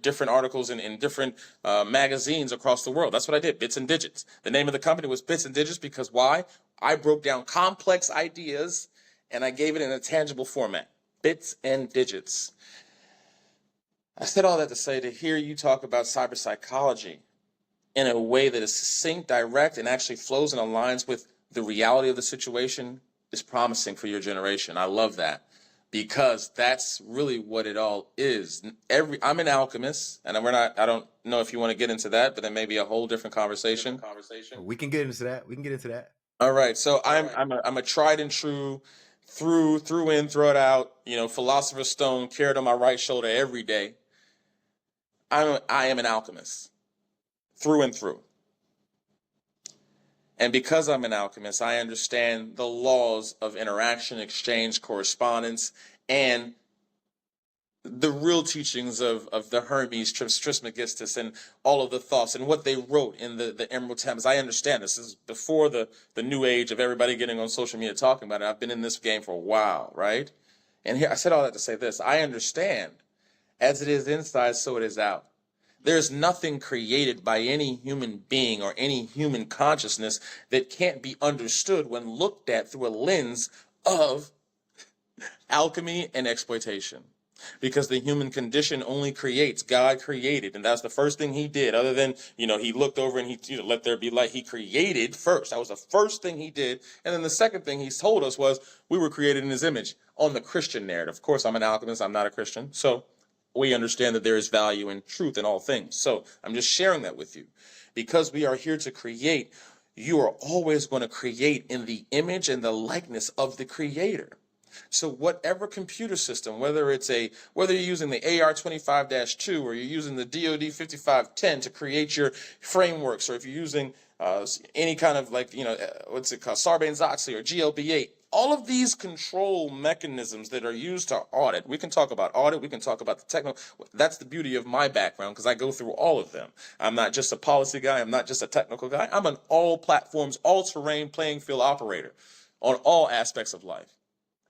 different articles in different magazines across the world. That's what I did, Bits and Digits. The name of the company was Bits and Digits because why? I broke down complex ideas and I gave it in a tangible format. Bits and Digits. I said all that to say, to hear you talk about cyber psychology in a way that is succinct, direct, and actually flows and aligns with the reality of the situation is promising for your generation. I love that because that's really what it all is. I'm an alchemist, and I don't know if you want to get into that, but then maybe a whole different conversation. We can get into that. All right. So I'm a tried and true, through in, throw it out, philosopher's stone carried on my right shoulder every day. I am an alchemist through and through. And because I'm an alchemist, I understand the laws of interaction, exchange, correspondence, and the real teachings of the Hermes Trismegistus and all of the thoughts and what they wrote in the Emerald Tablets. I understand this is before the new age of everybody getting on social media talking about it. I've been in this game for a while, right? And here I said all that to say this. I understand, as it is inside, so it is out. There's nothing created by any human being or any human consciousness that can't be understood when looked at through a lens of alchemy and exploitation. Because the human condition only creates. God created, and that's the first thing he did. Other than, he looked over and he let there be light. He created first. That was the first thing he did. And then the second thing he told us was we were created in his image on the Christian narrative. Of course, I'm an alchemist. I'm not a Christian. So we understand that there is value and truth in all things. So I'm just sharing that with you. Because we are here to create, you are always going to create in the image and the likeness of the Creator. So whatever computer system, whether you're using the AR25-2 or you're using the DoD 5510 to create your frameworks, or if you're using any kind of what's it called, Sarbanes-Oxley or GLB8, all of these control mechanisms that are used to audit. We can talk about audit. We can talk about the technical. That's the beauty of my background, because I go through all of them. I'm not just a policy guy. I'm not just a technical guy. I'm an all platforms, all terrain playing field operator on all aspects of life.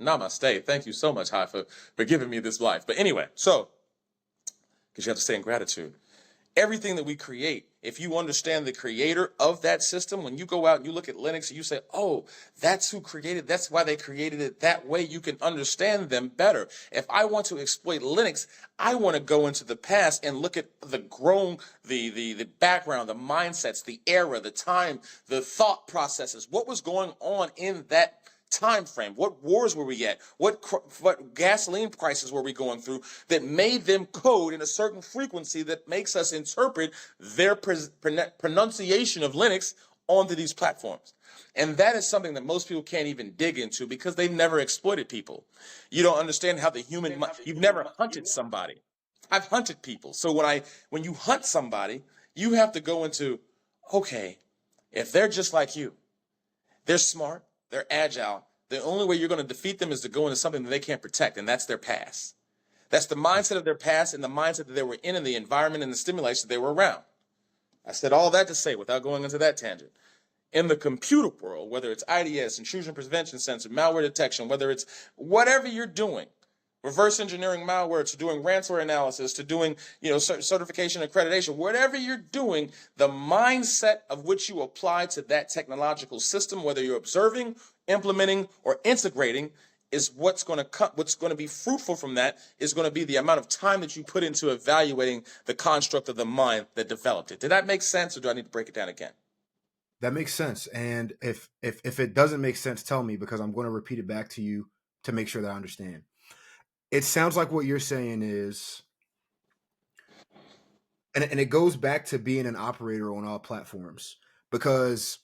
Namaste. Thank you so much, Hi, for giving me this life. But anyway, so, because you have to stay in gratitude. Everything that we create, if you understand the creator of that system, when you go out and you look at Linux and you say, oh, that's who created, that's why they created it that way, you can understand them better. If I want to exploit Linux, I want to go into the past and look at the background, the mindsets, the era, the time, the thought processes, what was going on in that time frame. What wars were we at? What gasoline prices were we going through that made them code in a certain frequency that makes us interpret their pronunciation of Linux onto these platforms? And that is something that most people can't even dig into because they've never exploited people. You don't understand how you've never hunted somebody. I've hunted people. So when you hunt somebody, you have to go into, okay, if they're just like you, they're smart, they're agile. The only way you're going to defeat them is to go into something that they can't protect, and that's their past. That's the mindset of their past and the mindset that they were in and the environment and the stimulation that they were around. I said all that to say, without going into that tangent, in the computer world, whether it's IDS, intrusion prevention sensor, malware detection, whether it's whatever you're doing, reverse engineering malware, to doing ransomware analysis, to doing certification accreditation, whatever you're doing, the mindset of which you apply to that technological system, whether you're observing, implementing, or integrating, is what's going to be fruitful from that is going to be the amount of time that you put into evaluating the construct of the mind that developed it. Did that make sense, or do I need to break it down again? That makes sense. And if it doesn't make sense, tell me, because I'm going to repeat it back to you to make sure that I understand. It sounds like what you're saying is, and it goes back to being an operator on all platforms, because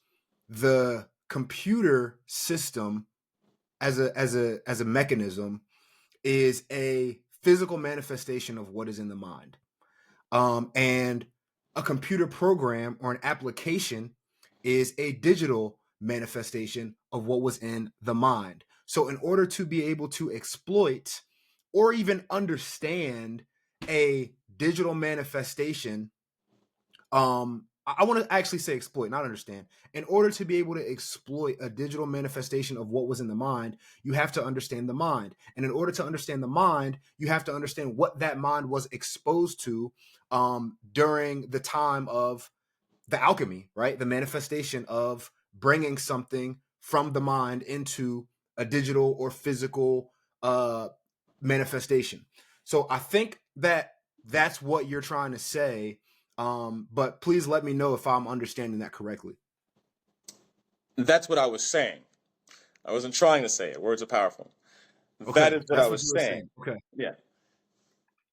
the computer system as a mechanism is a physical manifestation of what is in the mind. And a computer program or an application is a digital manifestation of what was in the mind. So in order to be able to exploit or even understand a digital manifestation, I want to actually say exploit, not understand. In order to be able to exploit a digital manifestation of what was in the mind, you have to understand the mind. And in order to understand the mind, you have to understand what that mind was exposed to during the time of the alchemy, right? The manifestation of bringing something from the mind into a digital or physical manifestation. So I think that that's what you're trying to say. But please let me know if I'm understanding that correctly. That's what I was saying. I wasn't trying to say it. Words are powerful. Okay, that is what I was saying. Okay. Yeah.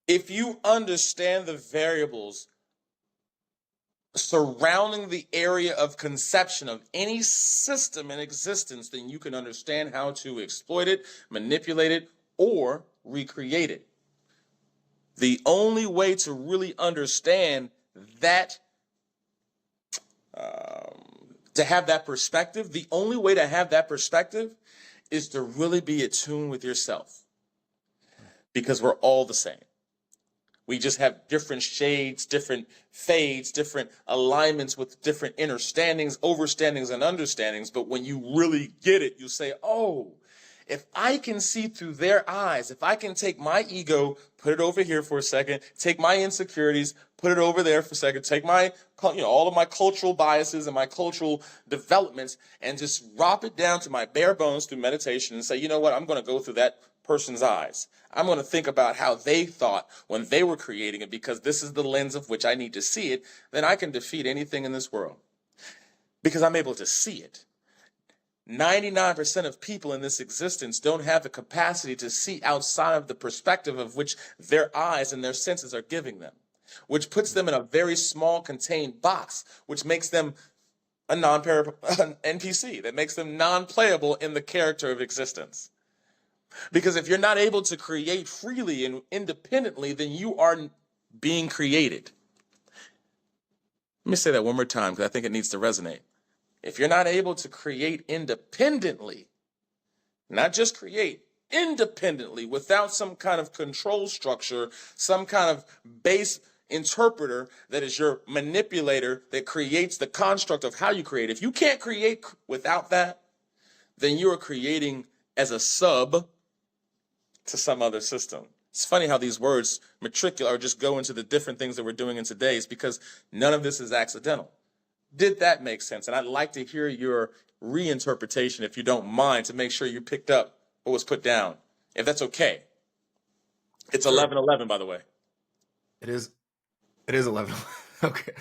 If you understand the variables surrounding the area of conception of any system in existence, then you can understand how to exploit it, manipulate it, or recreate it. The only way to really understand that, to have that perspective, the only way to have that perspective is to really be attuned with yourself, because we're all the same. We just have different shades, different fades, different alignments with different understandings, overstandings, and understandings. But when you really get it, you say, oh, if I can see through their eyes, if I can take my ego, put it over here for a second, take my insecurities, put it over there for a second, take my, all of my cultural biases and my cultural developments and just drop it down to my bare bones through meditation and say, you know what, I'm going to go through that person's eyes. I'm going to think about how they thought when they were creating it, because this is the lens of which I need to see it. Then I can defeat anything in this world because I'm able to see it. 99% of people in this existence don't have the capacity to see outside of the perspective of which their eyes and their senses are giving them, which puts them in a very small contained box, which makes them a NPC, that makes them non-playable in the character of existence. Because if you're not able to create freely and independently, then you are being created. Let me say that one more time because I think it needs to resonate. If you're not able to create independently, not just create, independently, without some kind of control structure, some kind of base interpreter that is your manipulator that creates the construct of how you create. If you can't create without that, then you are creating as a sub to some other system. It's funny how these words matriculate or just go into the different things that we're doing in today's, because none of this is accidental. Did that make sense? And I'd like to hear your reinterpretation, if you don't mind, to make sure you picked up what was put down, if that's okay. It's 11:11, by the way. It is 11. Okay.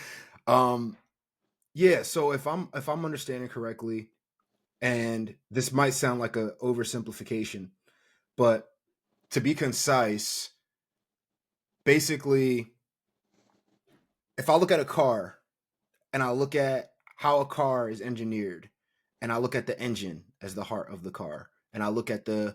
Yeah, so if I'm understanding correctly, and this might sound like a oversimplification, but to be concise, basically, if I look at a car and I look at how a car is engineered, and I look at the engine as the heart of the car, and I look at the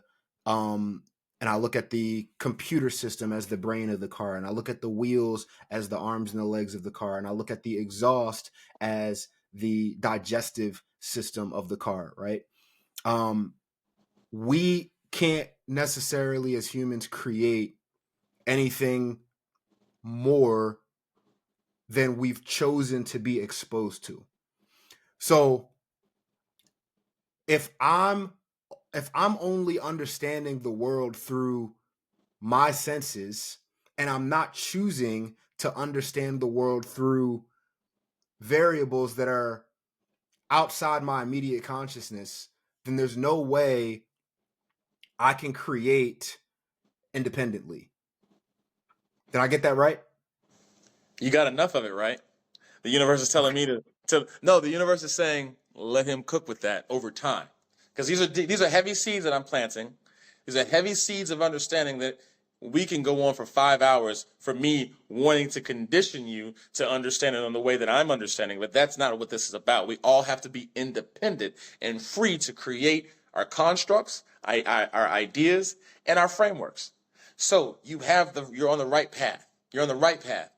computer system as the brain of the car, and I look at the wheels as the arms and the legs of the car, and I look at the exhaust as the digestive system of the car, right? We can't necessarily as humans create anything more than we've chosen to be exposed to. So if I'm only understanding the world through my senses, and I'm not choosing to understand the world through variables that are outside my immediate consciousness, then there's no way I can create independently. Did I get that right? You got enough of it, right? The universe is telling me no, the universe is saying, let him cook with that over time. Because these are heavy seeds that I'm planting. These are heavy seeds of understanding that we can go on for 5 hours for me wanting to condition you to understand it on the way that I'm understanding. But that's not what this is about. We all have to be independent and free to create our constructs, our ideas, and our frameworks. So you're on the right path. You're on the right path.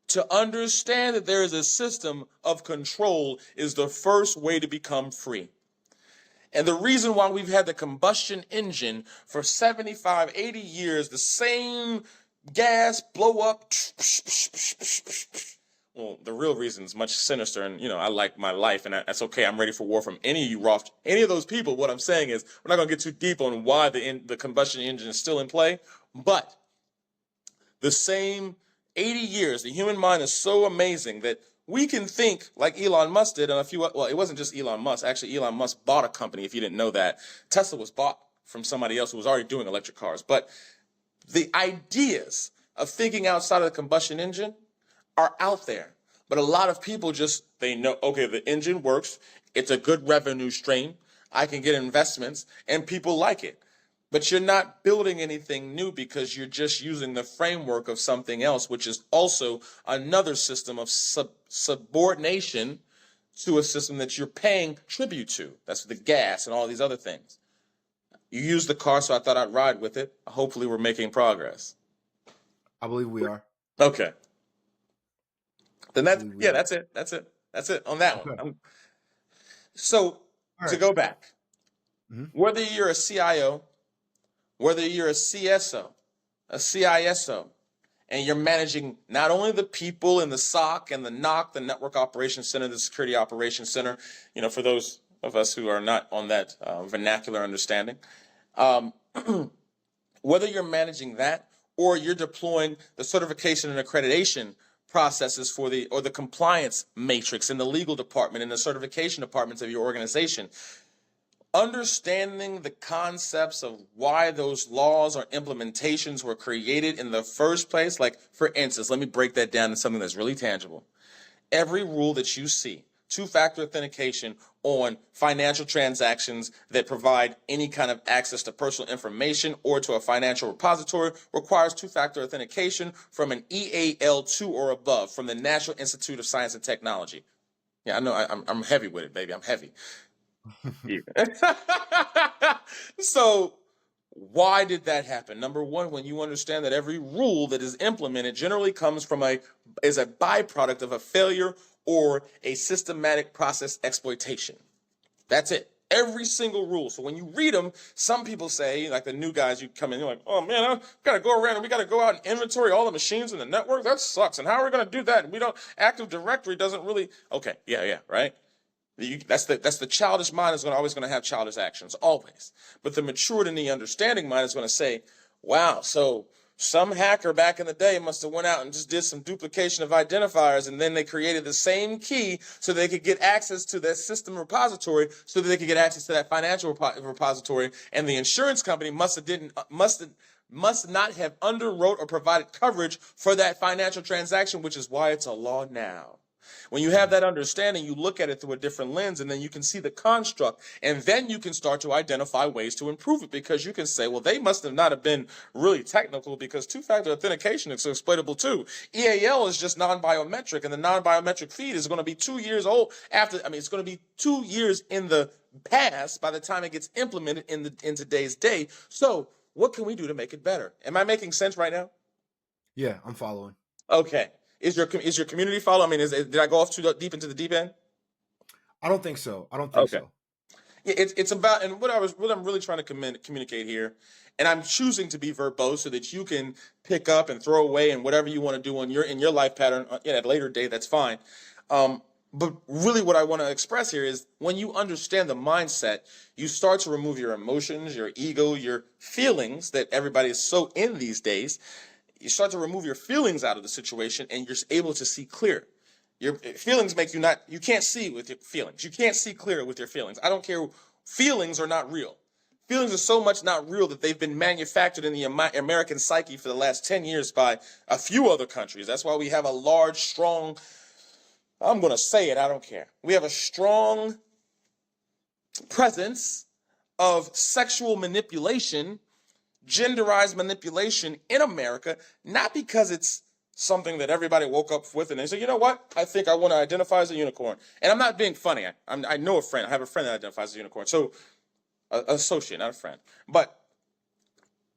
To understand that there is a system of control is the first way to become free. And the reason why we've had the combustion engine for 75, 80 years, the same gas blow up. Well, the real reason is much sinister, and I like my life, and that's okay. I'm ready for war from any of you, Roth, any of those people. What I'm saying is, we're not going to get too deep on why the combustion engine is still in play, but the same 80 years, the human mind is so amazing that we can think like Elon Musk did, and it wasn't just Elon Musk. Actually, Elon Musk bought a company, if you didn't know that. Tesla was bought from somebody else who was already doing electric cars. But the ideas of thinking outside of the combustion engine are out there. But a lot of people they know, okay, the engine works. It's a good revenue stream. I can get investments, and people like it. But you're not building anything new because you're just using the framework of something else, which is also another system of subordination to a system that you're paying tribute to. That's the gas and all these other things. You use the car, so I thought I'd ride with it. Hopefully we're making progress. I believe we are. Okay. Then that's it. That's it on that Okay. one. So to go back, whether you're a CIO, whether you're a CSO, a CISO, and you're managing not only the people in the SOC and the NOC, the Network Operations Center, the Security Operations Center, for those of us who are not on that vernacular understanding, whether you're managing that or you're deploying the certification and accreditation processes for the compliance matrix in the legal department and the certification departments of your organization, understanding the concepts of why those laws or implementations were created in the first place. Like, for instance, let me break that down to something that's really tangible. Every rule that you see, two-factor authentication on financial transactions that provide any kind of access to personal information or to a financial repository, requires two-factor authentication from an EAL2 or above from the National Institute of Science and Technology. Yeah, I know I'm heavy with it, baby. I'm heavy. So why did that happen? Number one, when you understand that every rule that is implemented generally comes from is a byproduct of a failure or a systematic process exploitation. That's it. Every single rule. So when you read them, some people say, like the new guys, you come in, you're like, oh man, I gotta go around and we gotta go out and inventory all the machines in the network. That sucks. And how are we gonna do that? And we don't, Active Directory doesn't really, okay, yeah, right? That's the childish mind is always going to have childish actions, always. But the matured and the understanding mind is going to say, wow, so some hacker back in the day must have went out and just did some duplication of identifiers, and then they created the same key so they could get access to that system repository, so that they could get access to that financial repository, and the insurance company must not have underwrote or provided coverage for that financial transaction, which is why it's a law now. When you have that understanding, you look at it through a different lens, and then you can see the construct, and then you can start to identify ways to improve it, because you can say, well, they must have not have been really technical, because two-factor authentication is exploitable too. EAL is just non-biometric, and the non-biometric feed is going to be 2 years old it's going to be 2 years in the past by the time it gets implemented in today's day. So what can we do to make it better? Am I making sense right now? Yeah, I'm following. Okay. Is your community follow? I mean, did I go off too deep into the deep end? I don't think so. So. Yeah, it's about, and what I'm really trying to communicate here, and I'm choosing to be verbose so that you can pick up and throw away and whatever you want to do in your life pattern at a later date. That's fine. But really, what I want to express here is when you understand the mindset, you start to remove your emotions, your ego, your feelings that everybody is so in these days. You start to remove your feelings out of the situation, and you're able to see clear. Your feelings make you can't see with your feelings. You can't see clear with your feelings. I don't care. Feelings are not real. Feelings are so much not real that they've been manufactured in the American psyche for the last 10 years by a few other countries. That's why we have a large, strong, I'm going to say it, I don't care. We have a strong presence of sexual manipulation, genderized manipulation in America, not because it's something that everybody woke up with and they say, you know what, I think I want to identify as a unicorn. And I'm not being funny. I know a friend. I have a friend that identifies as a unicorn. So, an associate, not a friend. But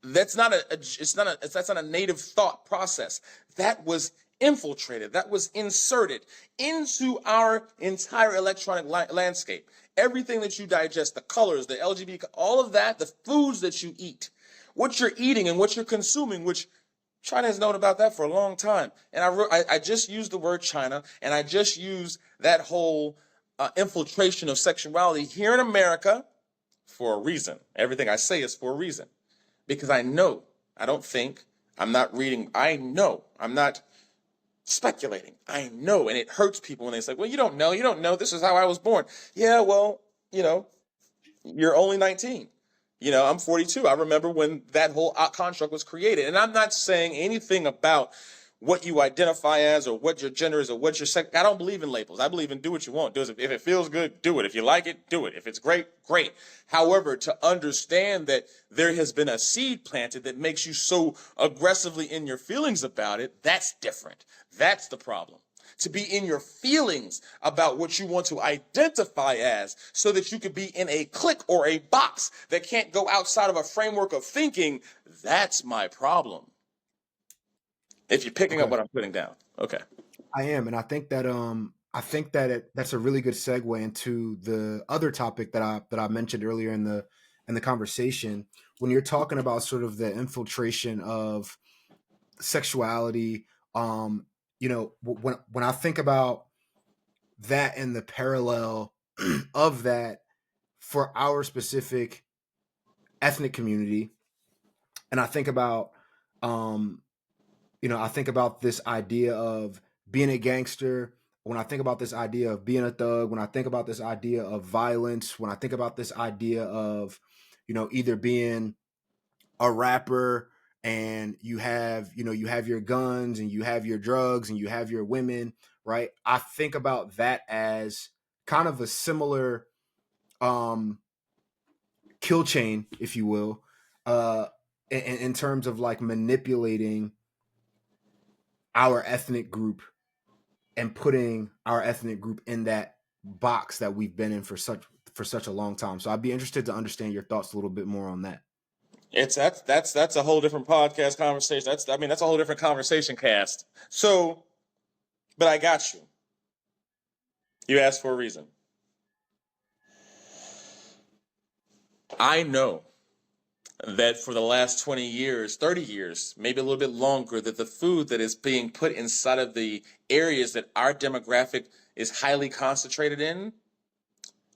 that's not a native thought process. That was infiltrated. That was inserted into our entire electronic landscape. Everything that you digest, the colors, the LGBT, all of that, the foods that you eat, what you're eating and what you're consuming, which China has known about that for a long time. And I just used the word China, and I just used that whole infiltration of sexuality here in America for a reason. Everything I say is for a reason. Because I know, I don't think, I'm not reading, I know, I'm not speculating. I know, and it hurts people when they say, well, you don't know, this is how I was born. Yeah, well, you're only 19. I'm 42. I remember when that whole construct was created. And I'm not saying anything about what you identify as or what your gender is or what your sex. I don't believe in labels. I believe in do what you want. If it feels good, do it. If you like it, do it. If it's great, great. However, to understand that there has been a seed planted that makes you so aggressively in your feelings about it, that's different. That's the problem. To be in your feelings about what you want to identify as so that you could be in a clique or a box that can't go outside of a framework of thinking, that's my problem. If you're picking up what I'm putting down. Okay. I am, and I think that that's a really good segue into the other topic that I mentioned earlier in the conversation, when you're talking about sort of the infiltration of sexuality. When I think about that and the parallel of that for our specific ethnic community, and I think about I think about this idea of being a gangster, when I think about this idea of being a thug, when I think about this idea of violence, when I think about this idea of, either being a rapper and you have your guns and you have your drugs and you have your women, right? I think about that as kind of a similar kill chain, if you will, in terms of like manipulating our ethnic group and putting our ethnic group in that box that we've been in for such a long time. So I'd be interested to understand your thoughts a little bit more on that. That's a whole different podcast conversation. That's a whole different conversation cast. So, but I got you. You asked for a reason. I know that for the last 20 years, 30 years, maybe a little bit longer, that the food that is being put inside of the areas that our demographic is highly concentrated in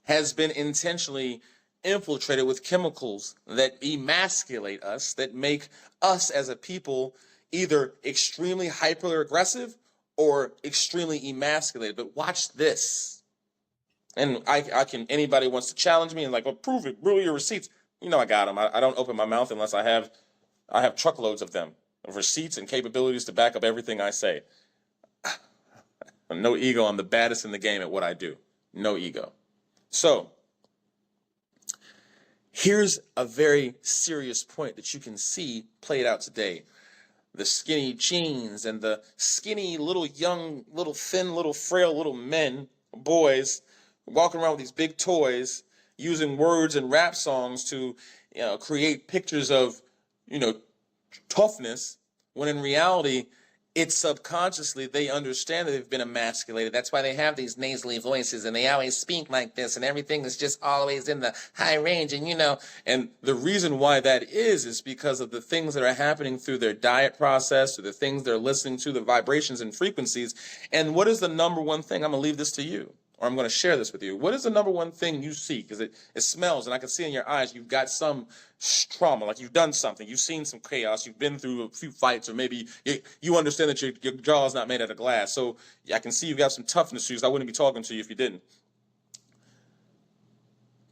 has been intentionally infiltrated with chemicals that emasculate us, that make us as a people either extremely hyper aggressive or extremely emasculated. But watch this. And I can, anybody wants to challenge me and like, well, prove it, bring your receipts. I got them. I don't open my mouth unless I have truckloads of them, of receipts and capabilities to back up everything I say. No ego. I'm the baddest in the game at what I do. No ego. So here's a very serious point that you can see played out today. The skinny jeans and the skinny little young, little thin, little frail little men, boys, walking around with these big toys, using words and rap songs to, create pictures of, toughness, when in reality, it's subconsciously they understand that they've been emasculated. That's why they have these nasally voices and they always speak like this and everything is just always in the high range. And the reason why that is because of the things that are happening through their diet process, or the things they're listening to, the vibrations and frequencies. And what is the number one thing? I'm going to leave this to you. Or I'm going to share this with you. What is the number one thing you see? Because it smells, and I can see in your eyes you've got some trauma, like you've done something. You've seen some chaos. You've been through a few fights, or maybe you understand that your jaw is not made out of glass. So I can see you've got some toughness issues. I wouldn't be talking to you if you didn't.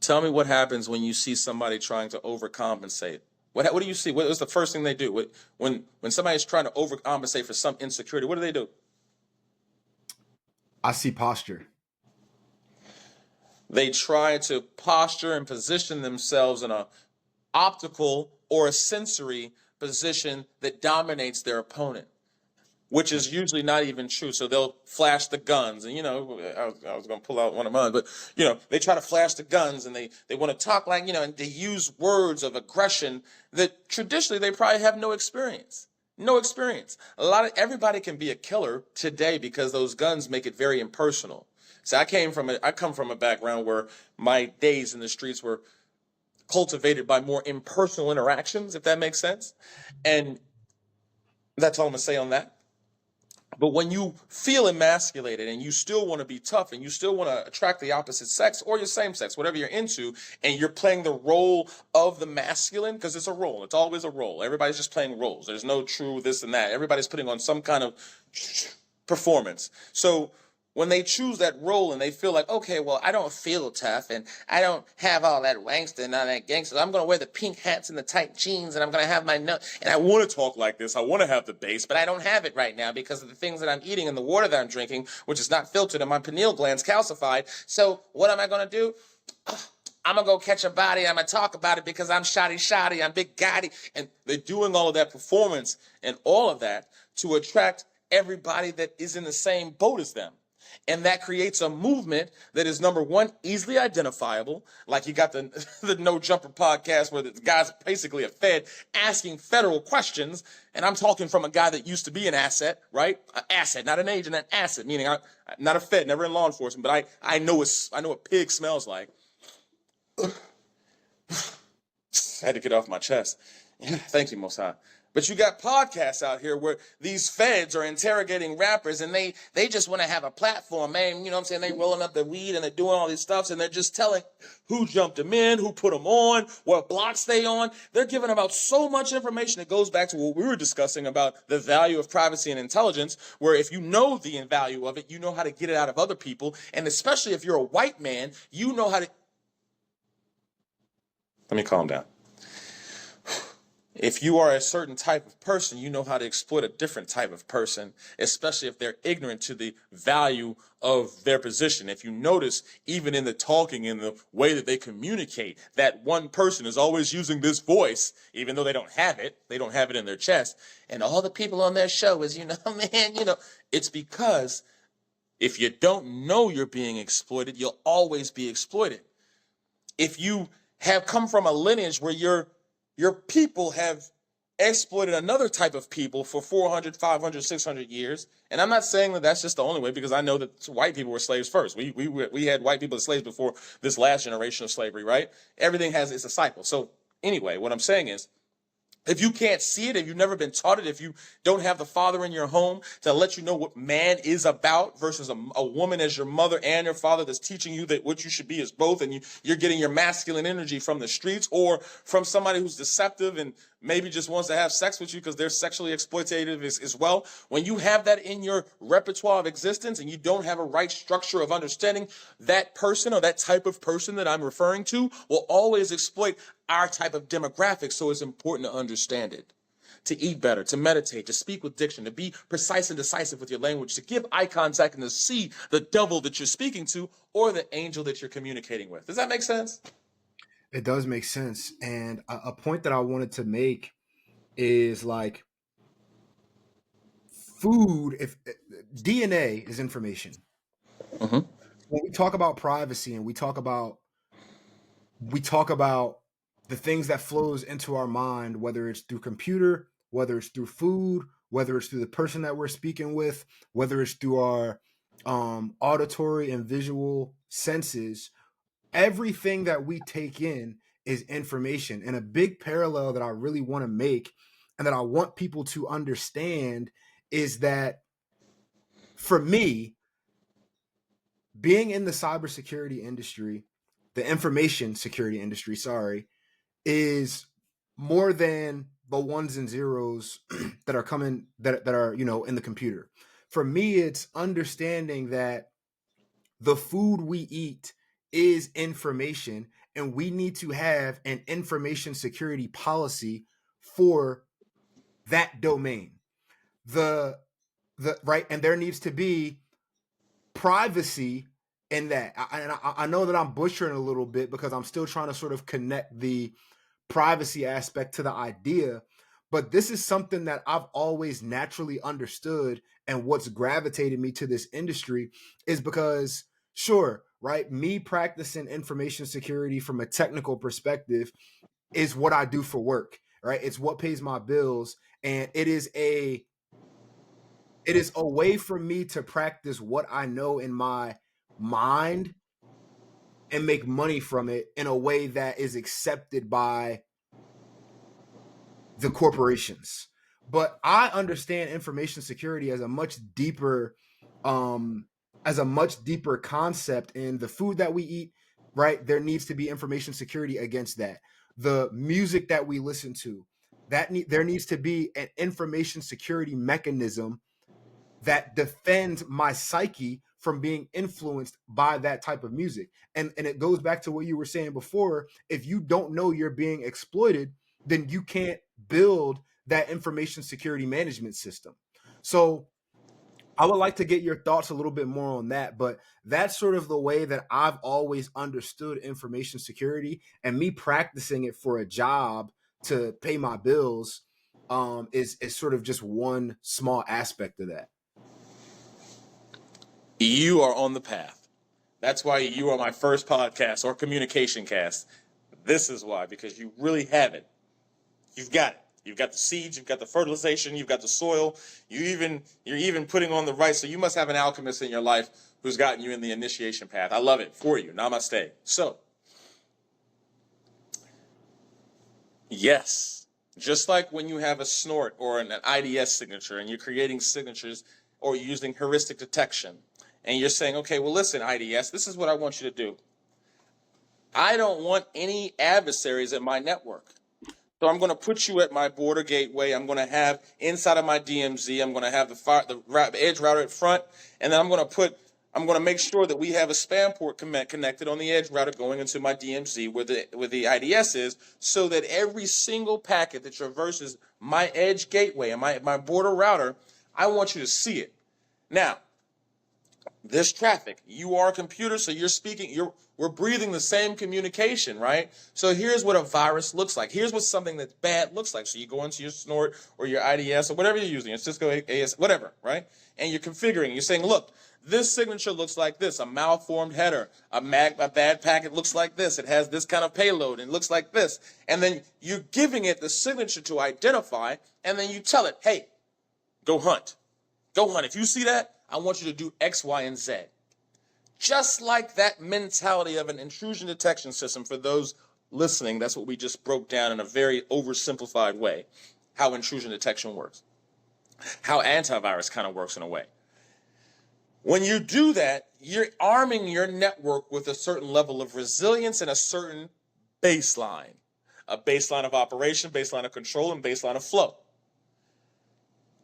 Tell me what happens when you see somebody trying to overcompensate. What do you see? What is the first thing they do? When somebody's trying to overcompensate for some insecurity, what do? I see posture. They try to posture and position themselves in a optical or a sensory position that dominates their opponent, which is usually not even true. So they'll flash the guns, and I was going to pull out one of mine, but they try to flash the guns, and they want to talk like and they use words of aggression that traditionally they probably have no experience. No experience. Everybody can be a killer today because those guns make it very impersonal. So I come from a background where my days in the streets were cultivated by more impersonal interactions, if that makes sense. And that's all I'm going to say on that. But when you feel emasculated and you still want to be tough and you still want to attract the opposite sex or your same sex, whatever you're into, and you're playing the role of the masculine, because it's a role. It's always a role. Everybody's just playing roles. There's no true this and that. Everybody's putting on some kind of performance. So when they choose that role and they feel like, okay, well, I don't feel tough and I don't have all that wankster and all that gangster. I'm going to wear the pink hats and the tight jeans and I'm going to have my nose. And I want to talk like this. I want to have the bass, but I don't have it right now because of the things that I'm eating and the water that I'm drinking, which is not filtered and my pineal glands calcified. So what am I going to do? I'm going to go catch a body. I'm going to talk about it because I'm shoddy. I'm big Gotti. And they're doing all of that performance and all of that to attract everybody that is in the same boat as them. And that creates a movement that is, number one, easily identifiable. Like you got the No Jumper podcast where the guy's basically a Fed asking federal questions. And I'm talking from a guy that used to be an asset, right? An asset, not an agent, an asset, meaning I'm not a Fed, never in law enforcement, but I know what pig smells like. I had to get off my chest. Thank you, Most High. But you got podcasts out here where these feds are interrogating rappers and they just want to have a platform, man. You know what I'm saying? They rolling up the weed and they're doing all these stuffs and they're just telling who jumped them in, who put them on, what blocks they on. They're giving about so much information. It goes back to what we were discussing about the value of privacy and intelligence, where if you know the value of it, you know how to get it out of other people. And especially if you're a white man, you know how to... Let me calm down. If you are a certain type of person, you know how to exploit a different type of person, especially if they're ignorant to the value of their position. If you notice, even in the talking, in the way that they communicate, that one person is always using this voice, even though they don't have it in their chest. And all the people on their show is, man, it's because if you don't know you're being exploited, you'll always be exploited. If you have come from a lineage where your people have exploited another type of people for 400, 500, 600 years. And I'm not saying that that's just the only way, because I know that white people were slaves first. We had white people as slaves before this last generation of slavery, right? Everything it's a cycle. So anyway, what I'm saying is, if you can't see it, if you've never been taught it, if you don't have the father in your home to let you know what man is about versus a woman as your mother and your father that's teaching you that what you should be is both, and you're getting your masculine energy from the streets or from somebody who's deceptive and maybe just wants to have sex with you because they're sexually exploitative as well. When you have that in your repertoire of existence and you don't have a right structure of understanding, that person or that type of person that I'm referring to will always exploit our type of demographic. So it's important to understand it, to eat better, to meditate, to speak with diction, to be precise and decisive with your language, to give eye contact and to see the devil that you're speaking to or the angel that you're communicating with. Does that make sense? It does make sense. And a point that I wanted to make is like food, if DNA is information. Mm-hmm. When we talk about privacy and we talk about the things that flows into our mind, whether it's through computer, whether it's through food, whether it's through the person that we're speaking with, whether it's through our auditory and visual senses, everything that we take in is information. And a big parallel that I really want to make and that I want people to understand is that for me, being in the cybersecurity industry, the information security industry, sorry, is more than the ones and zeros that are coming that are, in the computer. For me, it's understanding that the food we eat is information, and we need to have an information security policy for that domain. The right, and there needs to be privacy in that. I know that I'm butchering a little bit because I'm still trying to sort of connect the privacy aspect to the idea, but this is something that I've always naturally understood, and what's gravitated me to this industry is because, sure, right, me practicing information security from a technical perspective is what I do for work, right? It's what pays my bills, and it is a way for me to practice what I know in my mind and make money from it in a way that is accepted by the corporations. But I understand information security as a much deeper concept in the food that we eat, right? There needs to be information security against that. The music that we listen to, there needs to be an information security mechanism that defends my psyche from being influenced by that type of music. And it goes back to what you were saying before. If you don't know you're being exploited, then you can't build that information security management system. So I would like to get your thoughts a little bit more on that, but that's sort of the way that I've always understood information security, and me practicing it for a job to pay my bills is sort of just one small aspect of that. You are on the path. That's why you are my first podcast or communication cast. This is why, because you really have it. You've got it. You've got the seeds, you've got the fertilization, you've got the soil. You're even putting on the right. So you must have an alchemist in your life who's gotten you in the initiation path. I love it for you. Namaste. So, yes, Just like when you have a snort or an IDS signature and you're creating signatures or using heuristic detection, and you're saying, okay, well, listen, IDS, this is what I want you to do. I don't want any adversaries in my network. So I'm going to put you at my border gateway. I'm going to have inside of my DMZ, I'm going to have the edge router at front, and then I'm going to make sure that we have a spam port connected on the edge router going into my DMZ where the IDS is, so that every single packet that traverses my edge gateway and my border router, I want you to see it. Now, this traffic, you are a computer, so we're breathing the same communication, right? So here's what a virus looks like. Here's what something that's bad looks like. So you go into your snort or your IDS or whatever you're using, it's Cisco AS, whatever, right? And you're configuring, you're saying, look, this signature looks like this, a malformed header, a bad packet looks like this, it has this kind of payload, and it looks like this. And then you're giving it the signature to identify, and then you tell it, hey, go hunt. Go hunt. If you see that, I want you to do X, Y, and Z. Just like that mentality of an intrusion detection system, for those listening, that's what we just broke down in a very oversimplified way, how intrusion detection works, how antivirus kind of works in a way. When you do that, you're arming your network with a certain level of resilience and a certain baseline, a baseline of operation, baseline of control, and baseline of flow.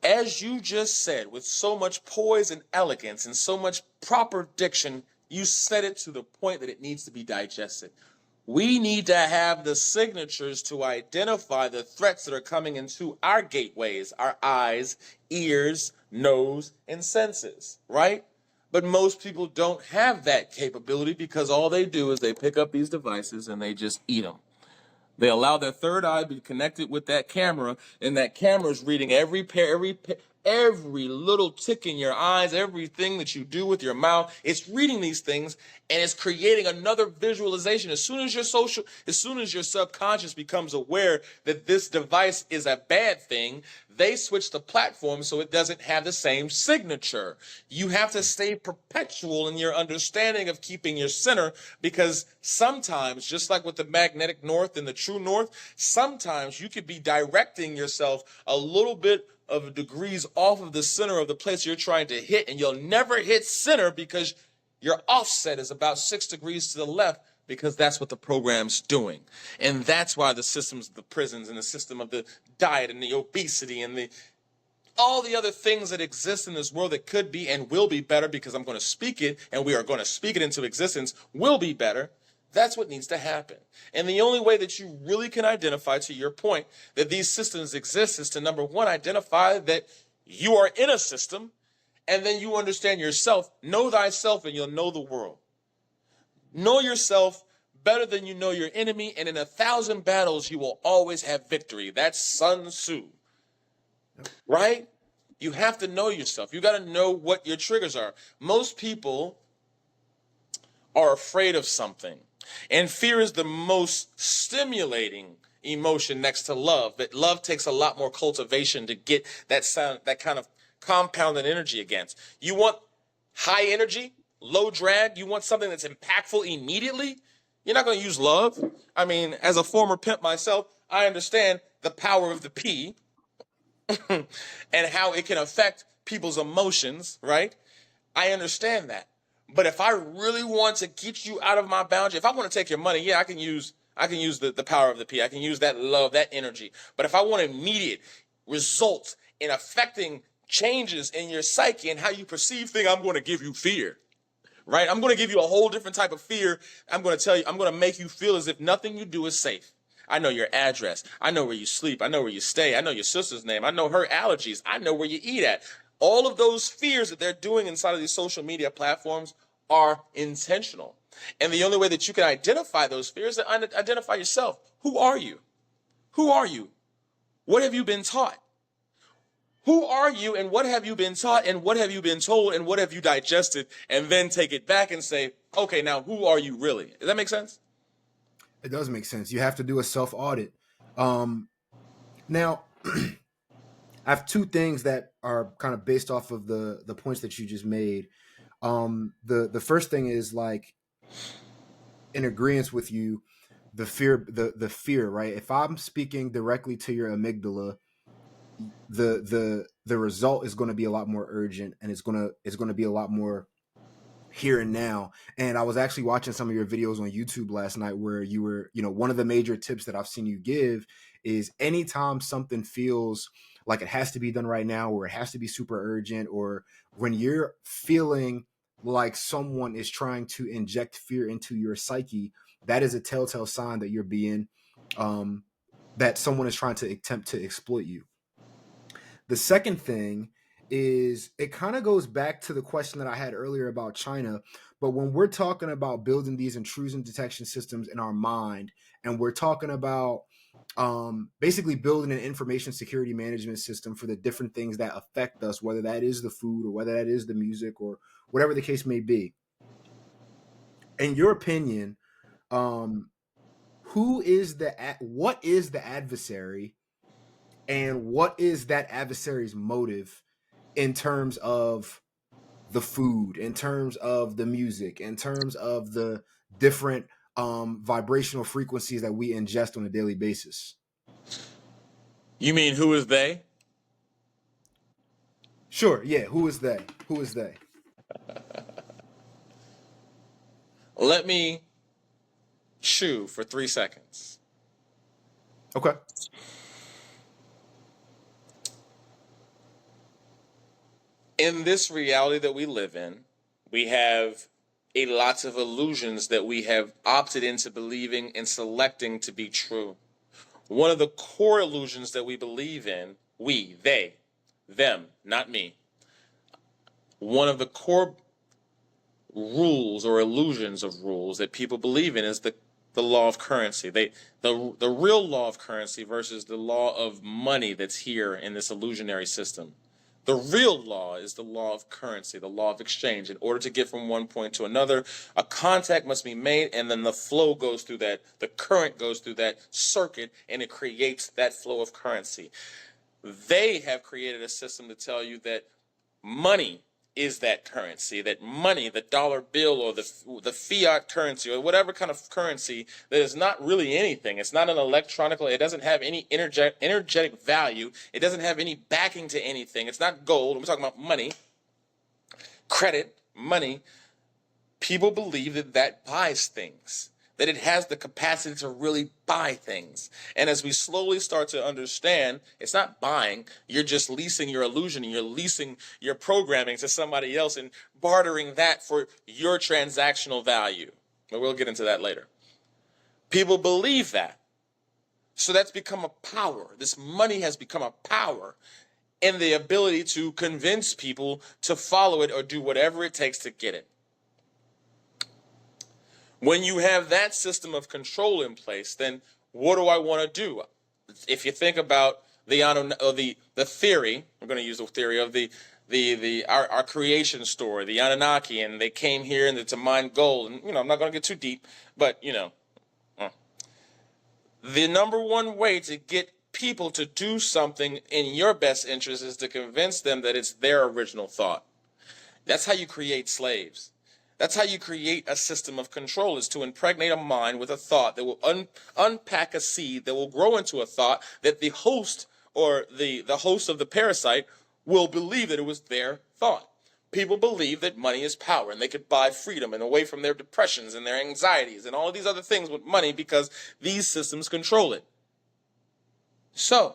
As you just said, with so much poise and elegance and so much proper diction, you said it to the point that it needs to be digested. We need to have the signatures to identify the threats that are coming into our gateways, our eyes, ears, nose, and senses, right? But most people don't have that capability because all they do is they pick up these devices and they just eat them. They allow their third eye to be connected with that camera, and that camera is reading every little tick in your eyes, everything that you do with your mouth. It's reading these things, and it's creating another visualization. As soon as your subconscious becomes aware that this device is a bad thing, they switch the platform so it doesn't have the same signature. You have to stay perpetual in your understanding of keeping your center, because sometimes, just like with the magnetic north and the true north, sometimes you could be directing yourself a little bit of degrees off of the center of the place you're trying to hit, and you'll never hit center because your offset is about 6 degrees to the left, because that's what the program's doing. And that's why the systems of the prisons and the system of the diet and the obesity and all the other things that exist in this world that could be and will be better, because I'm going to speak it and we are going to speak it into existence, will be better. That's what needs to happen. And the only way that you really can identify, to your point, that these systems exist is to, number one, identify that you are in a system, and then you understand yourself. Know thyself and you'll know the world. Know yourself better than you know your enemy, and in 1,000 battles you will always have victory. That's Sun Tzu, right? You have to know yourself. You got to know what your triggers are. Most people are afraid of something, and fear is the most stimulating emotion next to love. But love takes a lot more cultivation to get that kind of compounded energy against. You want high energy, low drag, you want something that's impactful immediately, you're not going to use love. I mean, as a former pimp myself, I understand the power of the P and how it can affect people's emotions, right? I understand that. But if I really want to get you out of my boundary, if I want to take your money, yeah, I can use the power of the P. I can use that love, that energy. But if I want immediate results in affecting changes in your psyche and how you perceive things, I'm going to give you fear. Right? I'm going to give you a whole different type of fear. I'm going to tell you, I'm going to make you feel as if nothing you do is safe. I know your address. I know where you sleep. I know where you stay. I know your sister's name. I know her allergies. I know where you eat at. All of those fears that they're doing inside of these social media platforms are intentional. And the only way that you can identify those fears is to identify yourself. Who are you? Who are you? What have you been taught? Who are you, and what have you been taught, and what have you been told, and what have you digested, and then take it back and say, okay, now who are you really? Does that make sense? It does make sense. You have to do a self-audit. Now, I have two things that are kind of based off of the points that you just made. The first thing is, like, in agreement with you, the fear, right? If I'm speaking directly to your amygdala, the result is going to be a lot more urgent, and it's going to be a lot more here and now. And I was actually watching some of your videos on YouTube last night where you were, one of the major tips that I've seen you give is anytime something feels like it has to be done right now, or it has to be super urgent, or when you're feeling like someone is trying to inject fear into your psyche, that is a telltale sign that you're being, that someone is trying to attempt to exploit you. The second thing is it kind of goes back to the question that I had earlier about China. But when we're talking about building these intrusion detection systems in our mind, and we're talking about basically building an information security management system for the different things that affect us, whether that is the food or whether that is the music or whatever the case may be. In your opinion, what is the adversary, and what is that adversary's motive in terms of the food, in terms of the music, in terms of the different vibrational frequencies that we ingest on a daily basis? You mean who is they? Sure, yeah. Who is they? Who is they? Let me chew for 3 seconds. Okay. In this reality that we live in, we have a lots of illusions that we have opted into believing and selecting to be true. One of the core illusions that we believe in, we, they, them, not me. One of the core rules or illusions of rules that people believe in is the law of currency. The real law of currency versus the law of money that's here in this illusionary system. The real law is the law of currency, the law of exchange. In order to get from one point to another, a contact must be made, and then the flow goes through that, the current goes through that circuit, and it creates that flow of currency. They have created a system to tell you that money is that currency, that money, the dollar bill or the fiat currency or whatever kind of currency that is not really anything. It's not an electronic, it doesn't have any energetic value. It doesn't have any backing to anything. It's not gold. We're talking about money, credit, money. People believe that that buys things, that it has the capacity to really buy things. And as we slowly start to understand, it's not buying, you're just leasing your illusion, and you're leasing your programming to somebody else and bartering that for your transactional value. But we'll get into that later. People believe that. So that's become a power. This money has become a power in the ability to convince people to follow it or do whatever it takes to get it. When you have that system of control in place, then what do I want to do? If you think about the theory, we're going to use the theory of our creation story, the Anunnaki, and they came here and to mine gold. And I'm not going to get too deep, but the number one way to get people to do something in your best interest is to convince them that it's their original thought. That's how you create slaves. That's how you create a system of control, is to impregnate a mind with a thought that will unpack a seed that will grow into a thought that the host or the host of the parasite will believe that it was their thought. People believe that money is power and they could buy freedom and away from their depressions and their anxieties and all of these other things with money because these systems control it. So,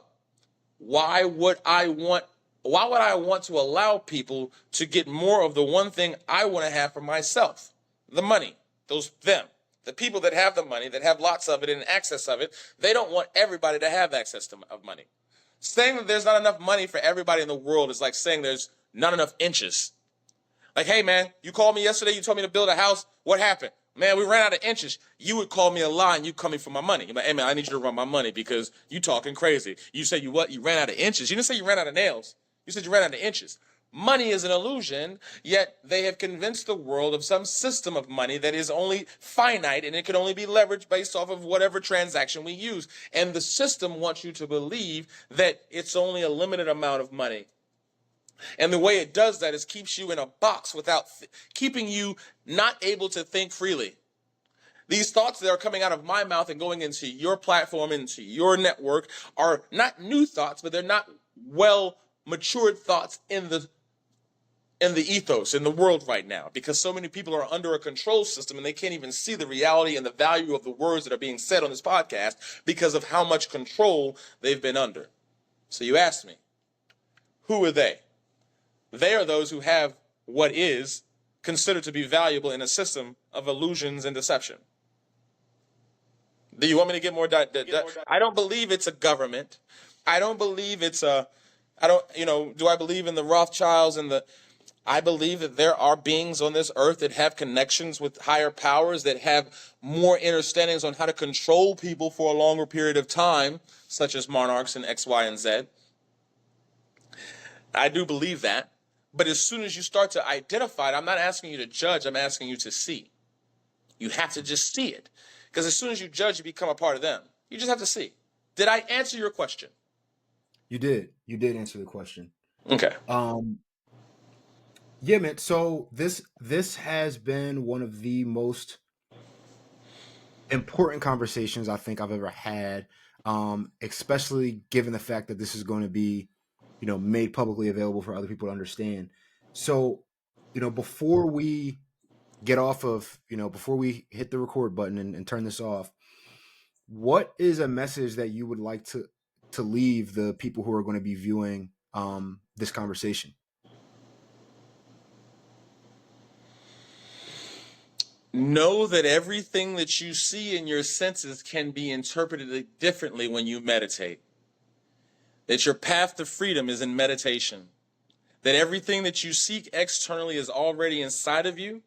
why would I want to allow people to get more of the one thing I want to have for myself? The money. Them. The people that have the money, that have lots of it and access of it, they don't want everybody to have access of money. Saying that there's not enough money for everybody in the world is like saying there's not enough inches. Like, hey man, you called me yesterday, you told me to build a house. What happened? Man, we ran out of inches. You would call me a lie and you coming for my money. You're like, hey man, I need you to run my money because you talking crazy. You said you ran out of inches. You didn't say you ran out of nails. You said you ran out of inches. Money is an illusion, yet they have convinced the world of some system of money that is only finite and it can only be leveraged based off of whatever transaction we use. And the system wants you to believe that it's only a limited amount of money. And the way it does that is keeps you in a box without keeping you not able to think freely. These thoughts that are coming out of my mouth and going into your platform, into your network, are not new thoughts, but they're not well matured thoughts in the ethos, in the world right now, because so many people are under a control system and they can't even see the reality and the value of the words that are being said on this podcast because of how much control they've been under. So you asked me, who are they? They are those who have what is considered to be valuable in a system of illusions and deception. Do you want me to get more? I don't believe it's a government. I don't believe it's a, do I believe in the Rothschilds and I believe that there are beings on this earth that have connections with higher powers, that have more understandings on how to control people for a longer period of time, such as monarchs and X, Y, and Z. I do believe that. But as soon as you start to identify it, I'm not asking you to judge, I'm asking you to see. You have to just see it. Because as soon as you judge, you become a part of them. You just have to see. Did I answer your question? You did. You did answer the question. Okay. Yeah, man. So this has been one of the most important conversations I think I've ever had, especially given the fact that this is going to be, made publicly available for other people to understand. So, before we get off of, before we hit the record button and turn this off, what is a message that you would like to leave the people who are going to be viewing this conversation? Know that everything that you see in your senses can be interpreted differently when you meditate. That your path to freedom is in meditation. That everything that you seek externally is already inside of you.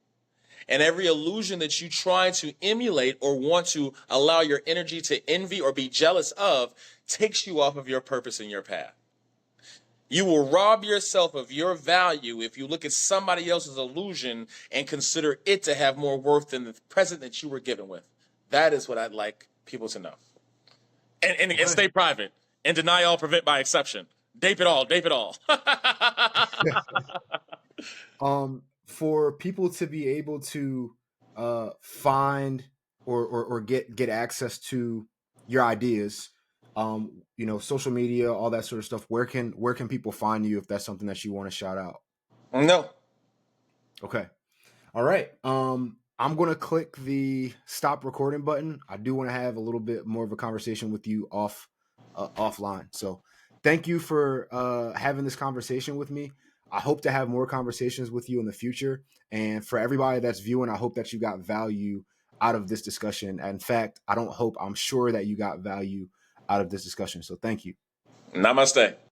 And every illusion that you try to emulate or want to allow your energy to envy or be jealous of takes you off of your purpose and your path. You will rob yourself of your value if you look at somebody else's illusion and consider it to have more worth than the present that you were given with. That is what I'd like people to know. And stay private. And deny all, prevent by exception. Dape it all. For people to be able to find or get access to your ideas, social media, all that sort of stuff, where can people find you if that's something that you want to shout out? No. Okay. All right. I'm going to click the stop recording button. I do want to have a little bit more of a conversation with you offline. So thank you for having this conversation with me. I hope to have more conversations with you in the future. And for everybody that's viewing, I hope that you got value out of this discussion. In fact, I'm sure that you got value out of this discussion. So thank you. Namaste.